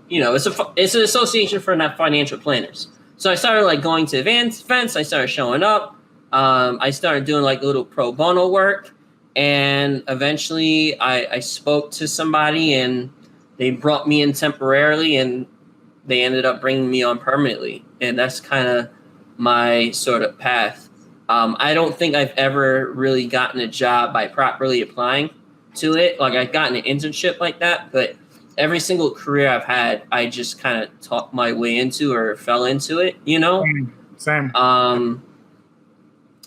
it's an association for financial planners. So I started like going to events. I started showing up. I started doing like a little pro bono work. And eventually I spoke to somebody and they brought me in temporarily and they ended up bringing me on permanently. And that's kind of my sort of path. I don't think I've ever really gotten a job by properly applying to it. Like, I've gotten an internship like that, but every single career I've had, I just kind of talked my way into or fell into it, Same.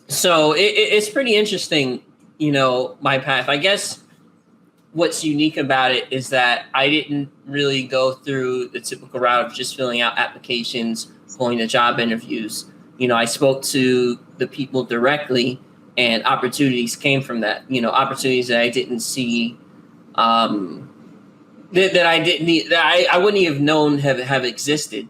So it's pretty interesting, my path. I guess what's unique about it is that I didn't really go through the typical route of just filling out applications, going to job interviews. I spoke to the people directly, and opportunities came from that. Opportunities that I didn't see, that I wouldn't have known have existed,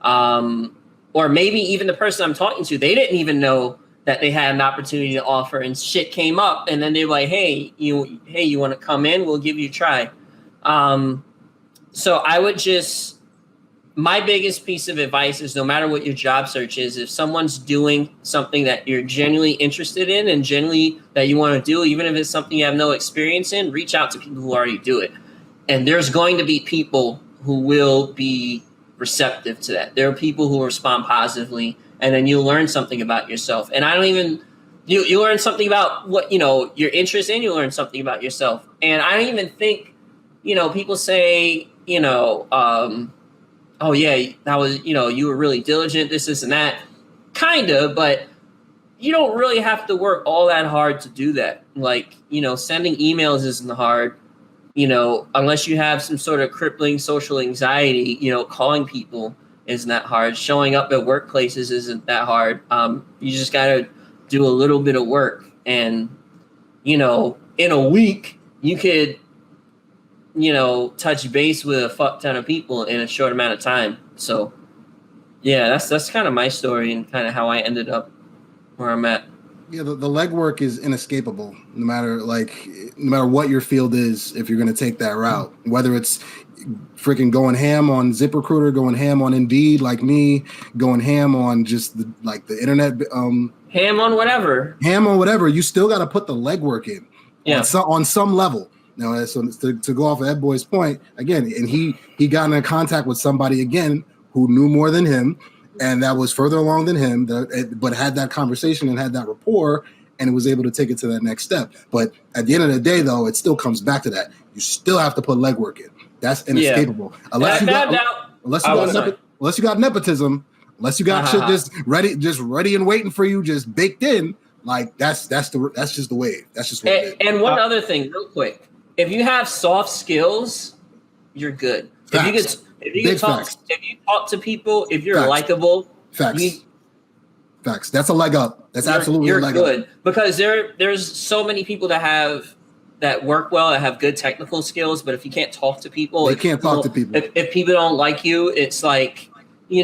or maybe even the person I'm talking to, they didn't even know that they had an opportunity to offer, and shit came up, and then they're like, hey, you want to come in? We'll give you a try. So I would just, my biggest piece of advice is no matter what your job search is, if someone's doing something that you're genuinely interested in and genuinely that you want to do, even if it's something you have no experience in, reach out to people who already do it. And there's going to be people who will be receptive to that. There are people who respond positively, and then you'll learn something about yourself. And I don't even, you learn something about what, your interest in, you learn something about yourself. And I don't even think, people say, oh yeah, that was, you were really diligent, this and that. Kind of, but you don't really have to work all that hard to do that. Like, sending emails isn't hard, unless you have some sort of crippling social anxiety, calling people isn't that hard. Showing up at workplaces isn't that hard. You just got to do a little bit of work. And, in a week, you could, touch base with a fuck ton of people in a short amount of time. So yeah, that's kind of my story and kind of how I ended up where I'm at. Yeah, the legwork is inescapable, no matter what your field is. If you're going to take that route, whether it's freaking going ham on ZipRecruiter, going ham on Indeed, like me, going ham on just the internet, ham on whatever, you still got to put the legwork in, on some level. Now, so to go off of Ed Boy's point again, and he got in contact with somebody again who knew more than him, and that was further along than him, but had that conversation and had that rapport, and was able to take it to that next step. But at the end of the day, though, it still comes back to that. You still have to put legwork in. That's inescapable. Yeah. Unless you got nepotism, unless you got shit just ready and waiting for you, just baked in. Like that's just the wave. That's just what it is. And one other thing, real quick. If you have soft skills, you're good. Facts. If you talk to people, if you're likable, facts. That's a leg up. That's absolutely a leg good. Up. Because there's so many people that work well, that have good technical skills, but if you can't talk to people, If people don't like you, it's like, you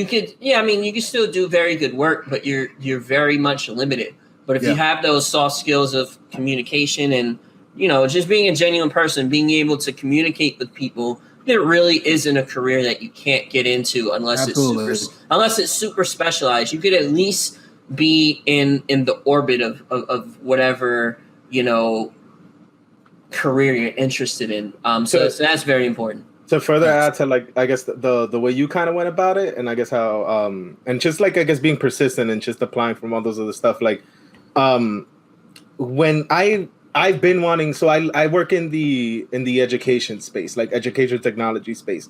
could still do very good work, but you're very much limited. But if you have those soft skills of communication and just being a genuine person, being able to communicate with people, there really isn't a career that you can't get into unless it's super specialized. You could at least be in the orbit of whatever, career you're interested in. So that's very important. To further add to I guess the way you kind of went about it, and I guess how and just I guess being persistent and just applying from all those other stuff, when I've been wanting, so I work in the education space, education technology space.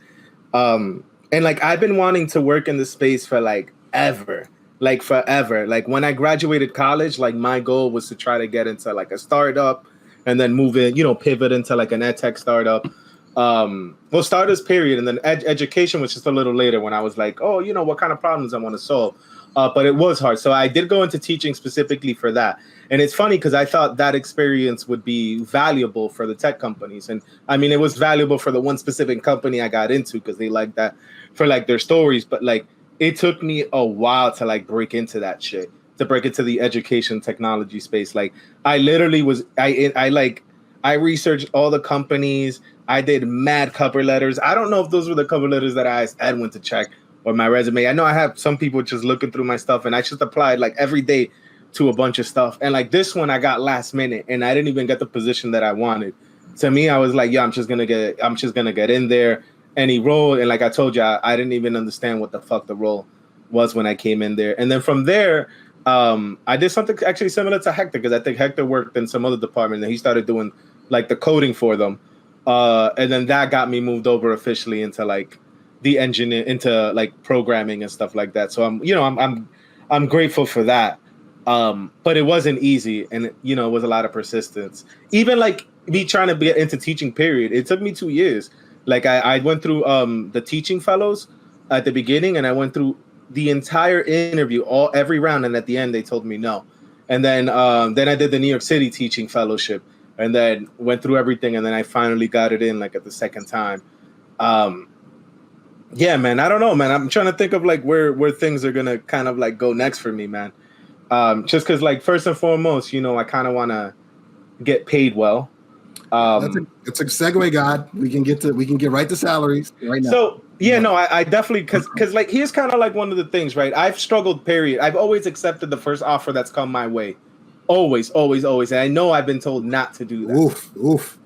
And I've been wanting to work in the space for forever. When I graduated college, my goal was to try to get into a startup and then move in, pivot into an ed tech startup. Starters period. And then education was just a little later when I was what kind of problems I want to solve. But it was hard. So I did go into teaching specifically for that. And it's funny because I thought that experience would be valuable for the tech companies. And I mean, it was valuable for the one specific company I got into because they like that for their stories. But it took me a while to break into that shit, to break into the education technology space. I literally was, I researched all the companies. I did mad cover letters. I don't know if those were the cover letters that I went to check or my resume. I know I have some people just looking through my stuff, and I just applied every day to a bunch of stuff. And this one I got last minute, and I didn't even get the position that I wanted. To me, I was I'm just gonna get in there, any role. And I told you, I didn't even understand what the fuck the role was when I came in there. And then from there, I did something actually similar to Hector, because I think Hector worked in some other department and he started doing the coding for them. And then that got me moved over officially into the engineer, into programming and stuff like that. So I'm grateful for that. But it wasn't easy, and it was a lot of persistence. Even me trying to get into teaching period, it took me 2 years. I went through the teaching fellows at the beginning, and I went through the entire interview, every round, and at the end they told me no. And then I did the New York City teaching fellowship, and then went through everything, and then I finally got it in at the second time. Yeah, man, I don't know, man. I'm trying to think of where things are gonna kind of go next for me, man. Just because first and foremost, I kind of want to get paid well. It's a segue, God. We can get right to salaries right now. So yeah, no, I definitely because like here's kind of like one of the things, right? I've struggled. Period. I've always accepted the first offer that's come my way, always. And I know I've been told not to do that. Oof.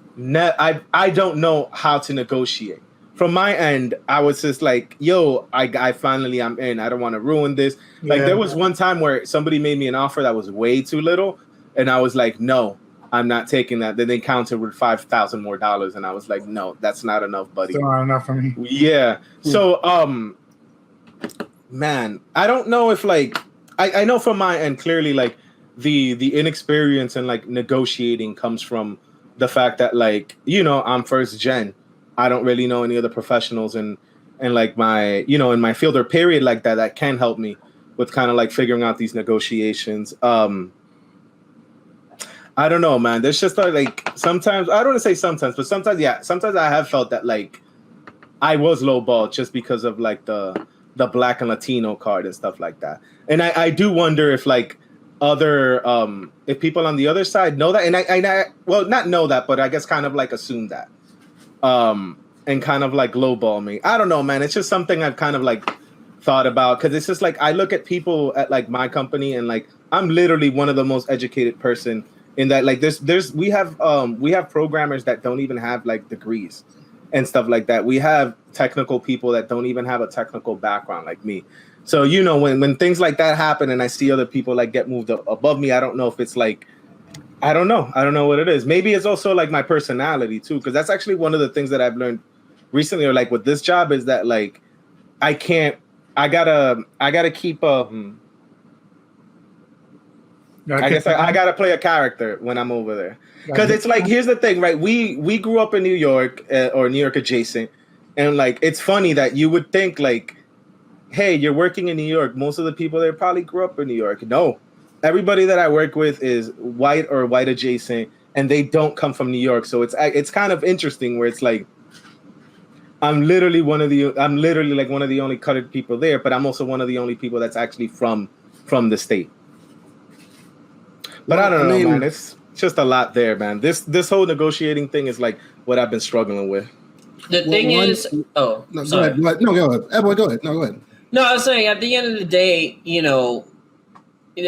I don't know how to negotiate. From my end, I was just like, yo, I finally I'm in. I don't want to ruin this. Like there was one time where somebody made me an offer that was way too little, and I was like, no. I'm not taking that. Then they countered with $5,000 more, and I was like, no, that's not enough, buddy. Still not enough for me. Yeah. So, man, I don't know if like I know from my end clearly like the inexperience and like negotiating comes from the fact that like I'm first gen. I don't really know any other professionals and like my in my field or period like that can help me with kind of like figuring out these negotiations. I don't know, man. There's just like sometimes I don't want to say sometimes, but sometimes I have felt that like I was lowballed just because of like the Black and Latino card and stuff like that. And I do wonder if like other if people on the other side know that, and I well not know that, but I guess kind of like assume that and kind of like lowball me. I don't know, man. It's just something I've kind of like thought about because it's just like I look at people at like my company and like I'm literally one of the most educated person. In that, like, we have programmers that don't even have like degrees and stuff like that. We have technical people that don't even have a technical background like me. So when things like that happen and I see other people like get moved up above me, I don't know if it's like, I don't know what it is. Maybe it's also like my personality too, because that's actually one of the things that I've learned recently, or like with this job, is that like I gotta keep I guess I gotta play a character when I'm over there, because it's like here's the thing, right? We grew up in New York or New York adjacent, and like it's funny that you would think like, hey, you're working in New York. Most of the people there probably grew up in New York. No, everybody that I work with is white or white adjacent, and they don't come from New York. So it's kind of interesting where it's like I'm literally like one of the only colored people there, but I'm also one of the only people that's actually from the state. But I don't know, man. It's just a lot there, man. This whole negotiating thing is like what I've been struggling with. The thing is, go ahead. No, go ahead. Boy, go ahead. No, go ahead. No, I was saying at the end of the day,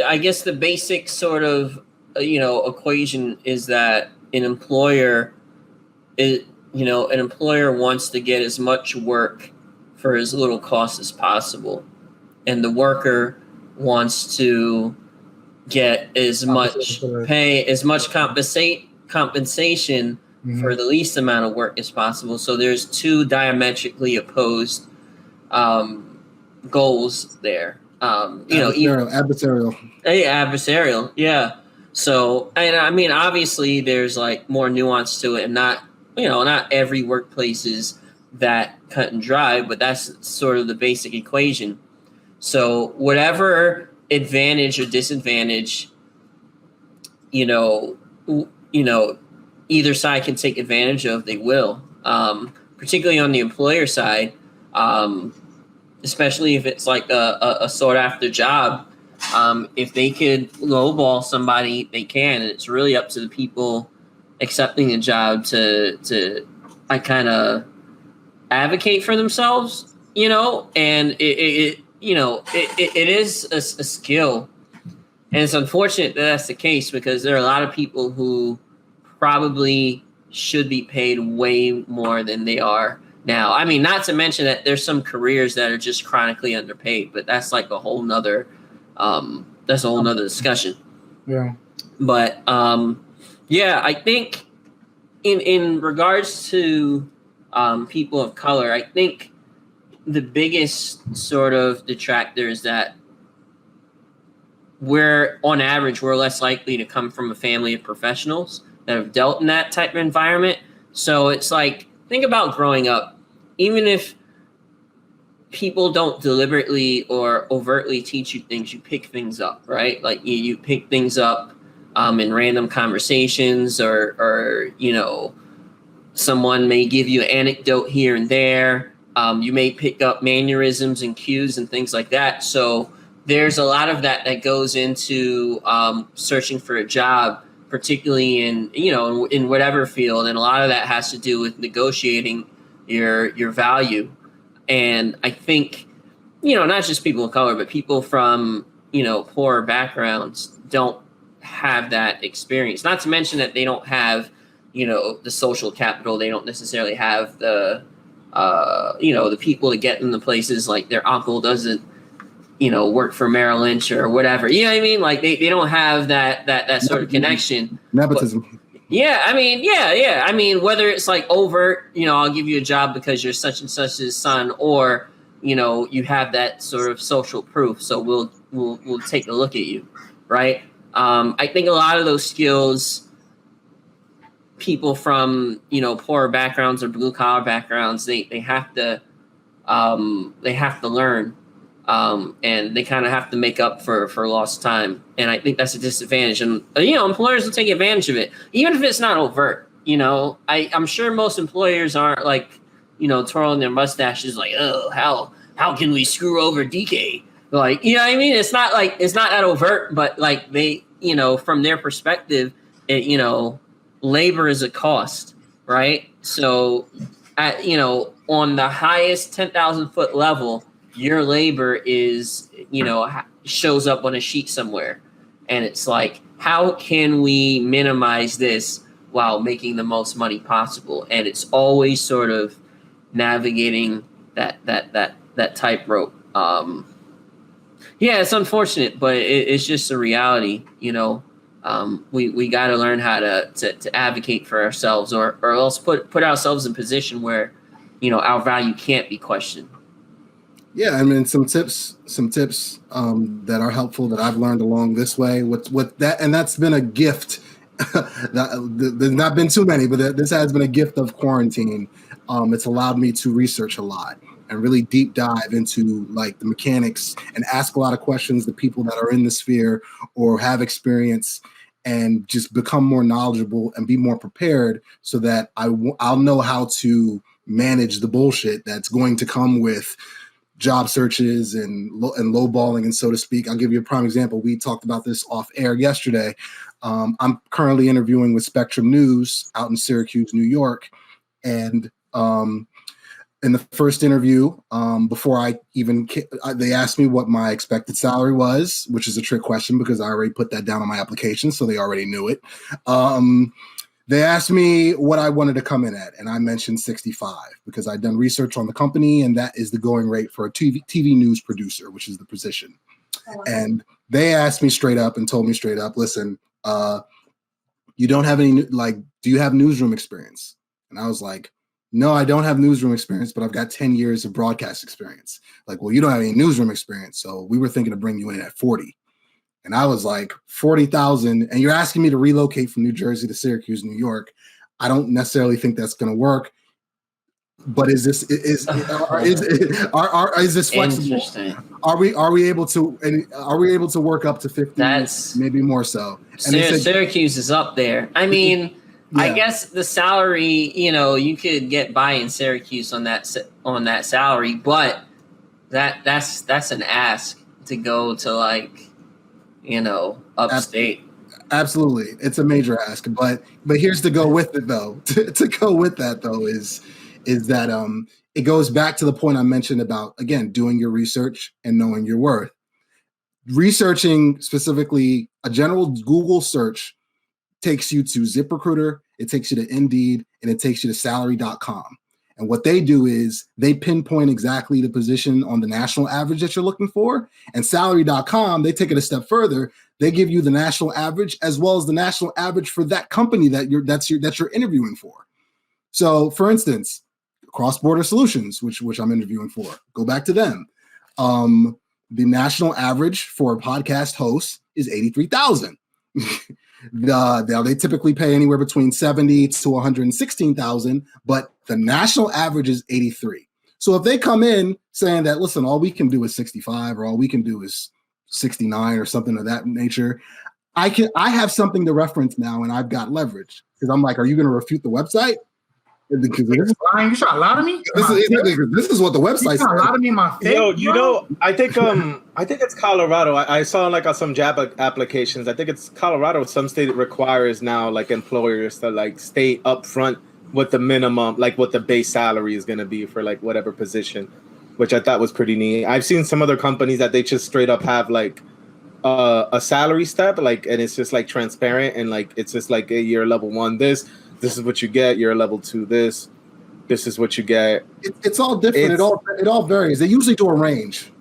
I guess the basic sort of, equation is that an employer wants to get as much work for as little cost as possible, and the worker wants to get as much pay, as much compensation for the least amount of work as possible. So there's two diametrically opposed goals there. Adversarial, yeah. So, and I mean, obviously there's like more nuance to it, and not every workplace is that cut and dry, but that's sort of the basic equation. So whatever advantage or disadvantage, either side can take advantage of, they will. Particularly on the employer side, especially if it's like a sought after job. If they could lowball somebody, they can, and it's really up to the people accepting the job to kind of advocate for themselves, and it is a skill, and it's unfortunate that that's the case, because there are a lot of people who probably should be paid way more than they are now. I mean, not to mention that there's some careers that are just chronically underpaid, but that's like a whole nother discussion. Yeah. But I think in regards to people of color, I think the biggest sort of detractor is that on average, we're less likely to come from a family of professionals that have dealt in that type of environment. So it's like, think about growing up. Even if people don't deliberately or overtly teach you things, you pick things up, right? Like you pick things up in random conversations, or someone may give you an anecdote here and there. You may pick up mannerisms and cues and things like that. So there's a lot of that goes into searching for a job particularly in whatever field, and a lot of that has to do with negotiating your value. And I think, not just people of color, but people from poorer backgrounds don't have that experience. Not to mention that they don't have the social capital. They don't necessarily have the the people to get them to places. Like their uncle doesn't work for Merrill Lynch or whatever. You know what I mean? Like they don't have that sort of connection. Nepotism. But, yeah. I mean, whether it's like overt, I'll give you a job because you're such and such's son, or, you have that sort of social proof. So we'll take a look at you. Right. I think a lot of those skills, people from, poorer backgrounds or blue collar backgrounds, they have to learn. And they kind of have to make up for lost time. And I think that's a disadvantage. And, employers will take advantage of it, even if it's not overt. I'm sure most employers aren't like, twirling their mustaches like, oh, how can we screw over Dique? Like, you know what I mean? It's not that overt, but like they, from their perspective, labor is a cost, right? So on the highest 10,000 foot level, your labor is, shows up on a sheet somewhere. And it's like, how can we minimize this while making the most money possible? And it's always sort of navigating that tightrope. It's unfortunate, but it's just a reality. We got to learn how to advocate for ourselves, or else put ourselves in a position where, our value can't be questioned. Yeah, I mean, some tips that are helpful that I've learned along this way. What that, and that's been a gift. There's not been too many, but this has been a gift of quarantine. It's allowed me to research a lot and really deep dive into like the mechanics and ask a lot of questions to people that are in the sphere or have experience, and just become more knowledgeable and be more prepared so that I'll know how to manage the bullshit that's going to come with job searches and lowballing, and so to speak. I'll give you a prime example. We talked about this off air yesterday. I'm currently interviewing with Spectrum News out in Syracuse, New York. And in the first interview, before they asked me what my expected salary was, which is a trick question because I already put that down on my application, so they already knew it. They asked me what I wanted to come in at, and I mentioned 65 because I'd done research on the company, and that is the going rate for a TV news producer, which is the position. Oh. And they asked me straight up and told me straight up, listen, you don't have any, do you have newsroom experience? And I was like, no, I don't have newsroom experience, but I've got 10 years of broadcast experience. Like, well, you don't have any newsroom experience, so we were thinking of bringing you in at 40. And I was like, 40,000, and you're asking me to relocate from New Jersey to Syracuse, New York. I don't necessarily think that's going to work. But is this flexible? Are we able to work up to 50? That's maybe more so. And Syracuse is up there. I mean, yeah. I guess the salary, you could get by in Syracuse on that salary, but that's an ask to go to upstate. Absolutely. It's a major ask, but here's to go with it though. to go with that though is that it goes back to the point I mentioned about, again, doing your research and knowing your worth. Researching specifically, a general Google search takes you to ZipRecruiter, it takes you to Indeed, and it takes you to salary.com. And what they do is they pinpoint exactly the position on the national average that you're looking for. And salary.com, they take it a step further. They give you the national average as well as the national average for that company that you're interviewing for. So, for instance, Cross Border Solutions, which I'm interviewing for, go back to them. The national average for a podcast host is $83,000. They typically pay anywhere between $70,000 to $116,000, but the national average is $83,000. So if they come in saying that, listen, all we can do is 65 or all we can do is 69 or something of that nature, I have something to reference now, and I've got leverage because I'm like, are you going to refute the website? You trying to lie to me? This is what the website says. You trying to lie to me in my face? Yo, you know, I think it's Colorado. I saw like on some job applications. I think it's Colorado. Some state requires now like employers to like stay upfront with the minimum, like what the base salary is going to be for like whatever position, which I thought was pretty neat. I've seen some other companies that they just straight up have like a salary step, like, and it's just like transparent and like it's just like, hey, you're level 1 this is what you get. You're level 2 this is what you get. It's all different. It all varies. They usually do a range.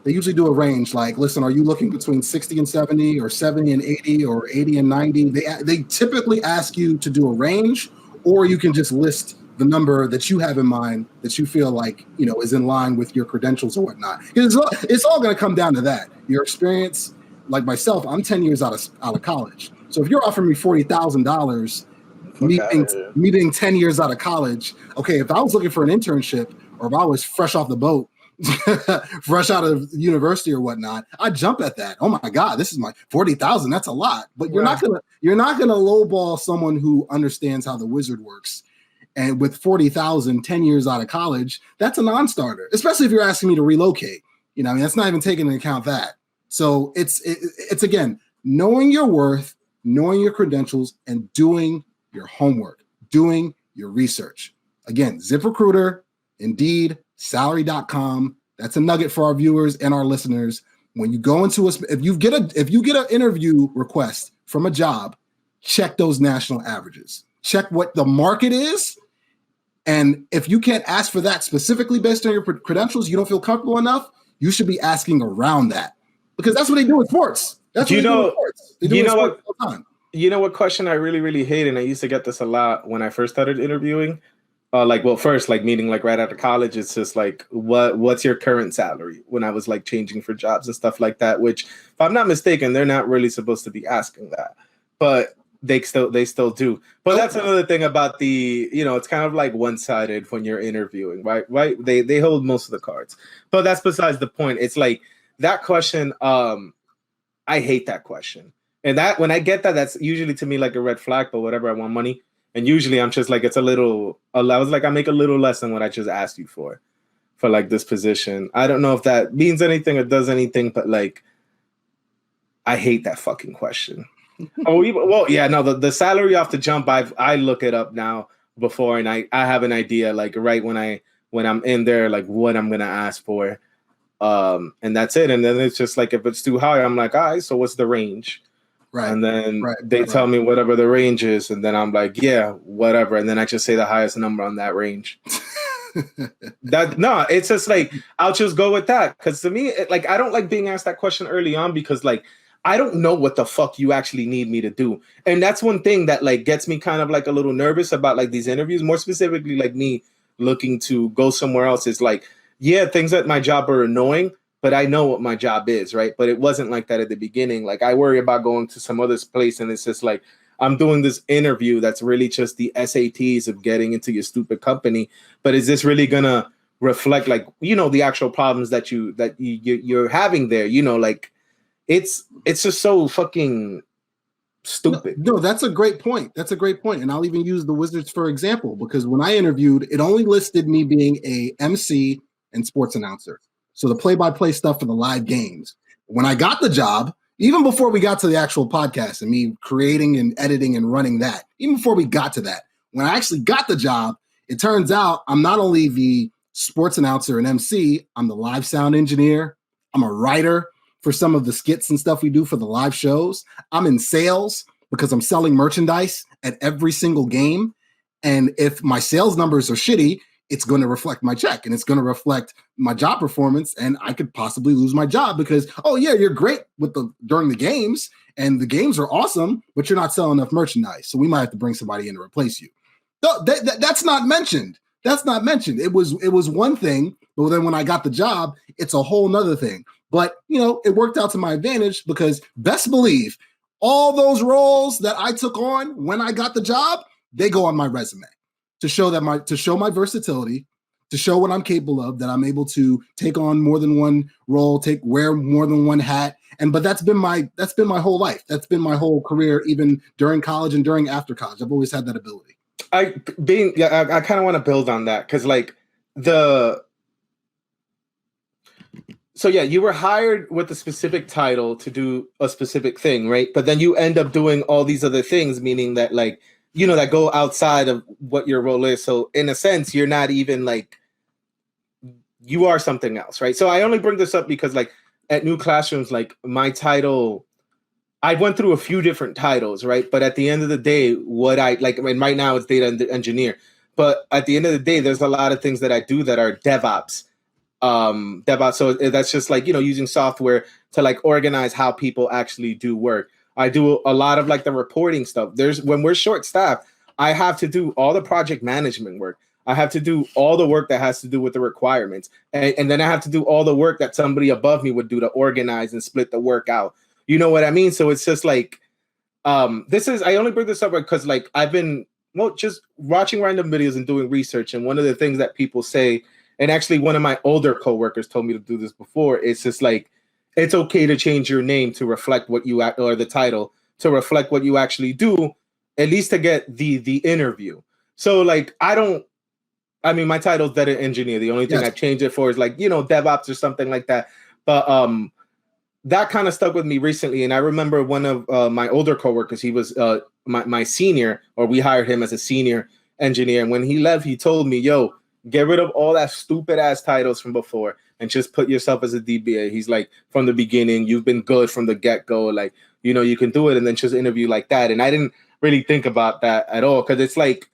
Like, listen, are you looking between 60 and 70 or 70 and 80 or 80 and 90? They typically ask you to do a range, or you can just list the number that you have in mind that you feel like, you know, is in line with your credentials or whatnot. It's all going to come down to that. Your experience, like myself, I'm 10 years out of college. So if you're offering me $40,000, me being 10 years out of college, okay, if I was looking for an internship or if I was fresh off the boat, fresh out of university or whatnot, I'd jump at that. Oh my God, this is my 40,000. That's a lot. But you're not gonna lowball someone who understands how the wizard works. And with 40,000, 10 years out of college, that's a non-starter, especially if you're asking me to relocate. You know, I mean, that's not even taking into account that. So it's again, knowing your worth, knowing your credentials, and doing your homework, doing your research. Again, ZipRecruiter, Indeed, Salary.com. That's a nugget for our viewers and our listeners. When you go into if you get an interview request from a job, check those national averages. Check what the market is. And if you can't ask for that specifically based on your credentials, you don't feel comfortable enough, you should be asking around that. Because that's what they do in sports. That's what they do in sports. They do it in sports all the time. You know what question I really, really hate, and I used to get this a lot when I first started interviewing? First, like meeting like right out of college, it's just like, what's your current salary? When I was like changing for jobs and stuff like that, which if I'm not mistaken, they're not really supposed to be asking that, but they still do. But that's another thing about the, you know, it's kind of like one-sided when you're interviewing, right? They hold most of the cards, but that's besides the point. It's like that question. I hate that question. And that when I get that, that's usually to me like a red flag, but whatever, I want money. And usually I'm just like, it's a little, I was like, I make a little less than what I just asked you for like this position. I don't know if that means anything or does anything, but like, I hate that fucking question. The salary off the jump, I look it up now before, and I have an idea, like right when I'm in there, like what I'm going to ask for. And that's it. And then it's just like, if it's too high, I'm like, all right, so what's the range? Right. And then they tell me whatever the range is. And then I'm like, yeah, whatever. And then I just say the highest number on that range. It's just like, I'll just go with that. Because to me, I don't like being asked that question early on because like, I don't know what the fuck you actually need me to do. And that's one thing that like gets me kind of like a little nervous about like these interviews, more specifically like me looking to go somewhere else. Is like, yeah, things at my job are annoying, but I know what my job is, right? But it wasn't like that at the beginning. Like I worry about going to some other place and it's just like, I'm doing this interview that's really just the SATs of getting into your stupid company. But is this really gonna reflect like, you know, the actual problems that you're having there? You know, like it's just so fucking stupid. No, that's a great point. And I'll even use the Wizards for example, because when I interviewed, it only listed me being a MC and sports announcer. So the play-by-play stuff for the live games. When I got the job, even before we got to the actual podcast and me creating and editing and running that, even before we got to that, when I actually got the job, it turns out I'm not only the sports announcer and MC, I'm the live sound engineer. I'm a writer for some of the skits and stuff we do for the live shows. I'm in sales because I'm selling merchandise at every single game. And if my sales numbers are shitty, it's going to reflect my check and it's going to reflect my job performance. And I could possibly lose my job because, oh yeah, you're great during the games and the games are awesome, but you're not selling enough merchandise. So we might have to bring somebody in to replace you. That's not mentioned. It was one thing, but then when I got the job, it's a whole nother thing. But you know, it worked out to my advantage because best believe all those roles that I took on when I got the job, they go on my resume. To show my versatility, to show what I'm capable of, that I'm able to take on more than one role, wear more than one hat. But that's been my whole life. That's been my whole career, even during college and during after college. I've always had that ability. I kind of want to build on that because like so yeah, you were hired with a specific title to do a specific thing, right? But then you end up doing all these other things, meaning that like, you know, that go outside of what your role is. So in a sense, you're not even like, you are something else, right? So I only bring this up because like at New Classrooms, like my title, I went through a few different titles, right? But at the end of the day, what I like, I mean, right now it's data engineer, but at the end of the day, there's a lot of things that I do that are DevOps. So that's just like, you know, using software to like organize how people actually do work. I do a lot of like the reporting stuff. When we're short staffed, I have to do all the project management work. I have to do all the work that has to do with the requirements. And then I have to do all the work that somebody above me would do to organize and split the work out. You know what I mean? So it's just like, I only bring this up because like I've been just watching random videos and doing research. And one of the things that people say, and actually one of my older coworkers told me to do this before, it's just like, it's okay to change your name to reflect what you or the title to reflect what you actually do, at least to get the interview. So like, my title's data engineer. The only thing I've changed it for is like, you know, DevOps or something like that. But that kind of stuck with me recently. And I remember one of my older coworkers, he was my senior, or we hired him as a senior engineer. And when he left, he told me, yo, get rid of all that stupid ass titles from before and just put yourself as a DBA. He's like, from the beginning, you've been good from the get-go. Like, you know, you can do it, and then just interview like that. And I didn't really think about that at all, because it's like,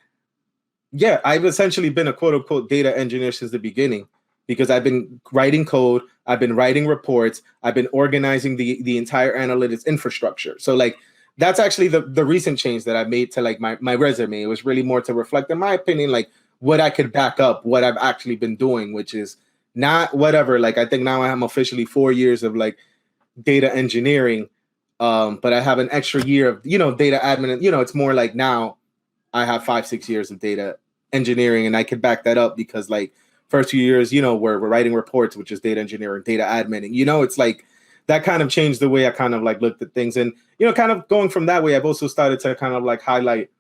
yeah, I've essentially been a quote-unquote data engineer since the beginning, because I've been writing code, I've been writing reports, I've been organizing the entire analytics infrastructure. So like, that's actually the recent change that I made to like my resume. It was really more to reflect, in my opinion, like what I could back up what I've actually been doing, which is not whatever. Like, I think now I'm officially 4 years of like data engineering, but I have an extra year of, you know, data admin. And, you know, it's more like now I have 5-6 years of data engineering, and I could back that up because like first few years, you know, we're writing reports, which is data engineering, data admin. And, you know, it's like that kind of changed the way I kind of like looked at things. And, you know, kind of going from that way, I've also started to kind of like highlight.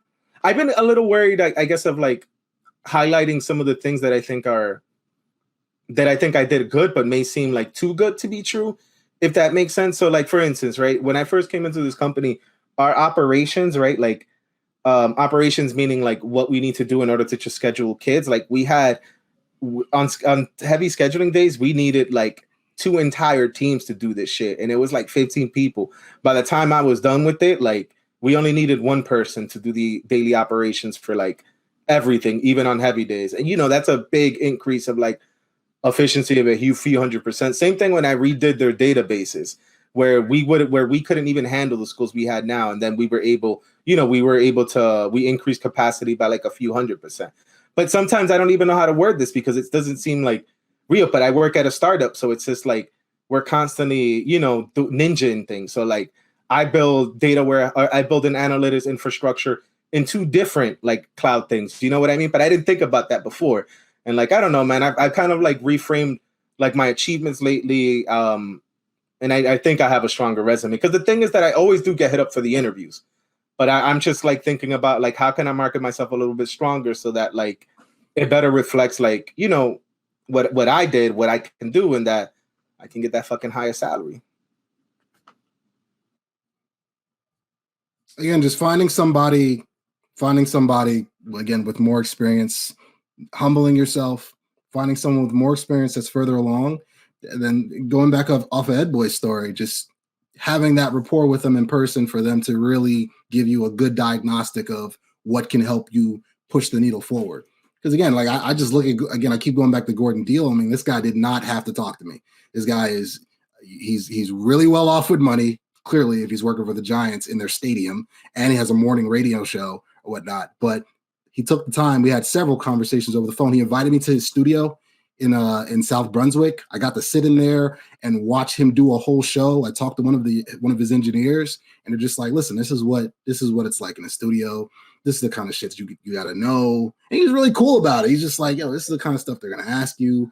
I've been a little worried, I guess, of like highlighting some of the things that I think I did good, but may seem like too good to be true, if that makes sense. So like, for instance, right, when I first came into this company, our operations, right, like operations meaning like what we need to do in order to just schedule kids. Like we had on heavy scheduling days, we needed like 2 entire teams to do this shit. And it was like 15 people. By the time I was done with it, like we only needed 1 person to do the daily operations for like everything, even on heavy days. And, you know, that's a big increase of like efficiency of a few 100%. Same thing when I redid their databases, where we couldn't even handle the schools we had now. And then we increased capacity by like a few 100%. But sometimes I don't even know how to word this because it doesn't seem like real, but I work at a startup. So it's just like, we're constantly, you know, ninja things. So like I build I build an analytics infrastructure in 2 different like cloud things. You know what I mean? But I didn't think about that before. And like, I don't know, man, I've kind of like reframed like my achievements lately. And I think I have a stronger resume, because the thing is that I always do get hit up for the interviews, but I'm just like thinking about like, how can I market myself a little bit stronger so that like it better reflects like, you know, what I did, what I can do, and that I can get that fucking higher salary. Again, just finding somebody again with more experience, humbling yourself, finding someone with more experience that's further along, and then going back off of Ed Boy's story, just having that rapport with them in person for them to really give you a good diagnostic of what can help you push the needle forward. Because again, like I just look at, again, I keep going back to Gordon Deal. I mean, this guy did not have to talk to me. This guy he's really well off with money, clearly, if he's working for the Giants in their stadium, and he has a morning radio show or whatnot. But he took the time. We had several conversations over the phone. He invited me to his studio in South Brunswick. I got to sit in there and watch him do a whole show. I talked to one of his engineers, and they're just like, listen, this is what it's like in the studio. This is the kind of shit you got to know. And he's really cool about it. He's just like, yo, this is the kind of stuff they're going to ask you.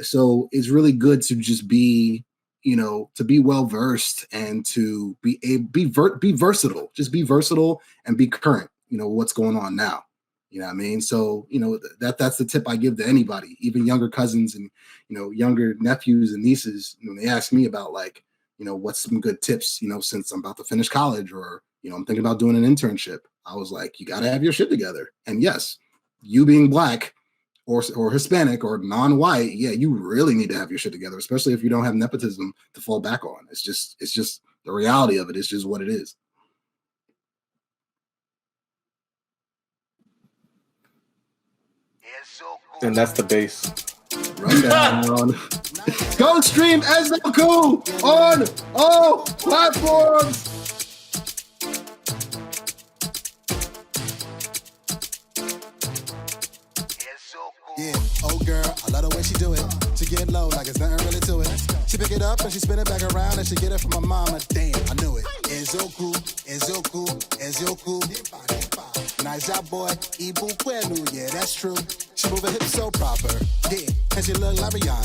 So it's really good to just be, you know, to be well-versed and to be versatile. Just be versatile and be current, you know, what's going on now. You know what I mean? So, that's the tip I give to anybody, even younger cousins and, younger nephews and nieces. When they ask me about like, what's some good tips, since I'm about to finish college or, I'm thinking about doing an internship. I was like, you got to have your shit together. And yes, you being Black or Hispanic or non-white, yeah, you really need to have your shit together, especially if you don't have nepotism to fall back on. It's just the reality of it. It's just what it is. And that's the base. Rundown. Go stream Ezoku on all platforms. Yeah, oh girl, I love the way she do it. She get low like it's nothing really to it. She pick it up and she spin it back around and she get it from my mama. Damn, I knew it. Ezoku, Ezoku, Ezoku. Nice job, boy. Ibu Kwenu, yeah, that's true. She move her hips so proper. Yeah, and she look like Rihanna.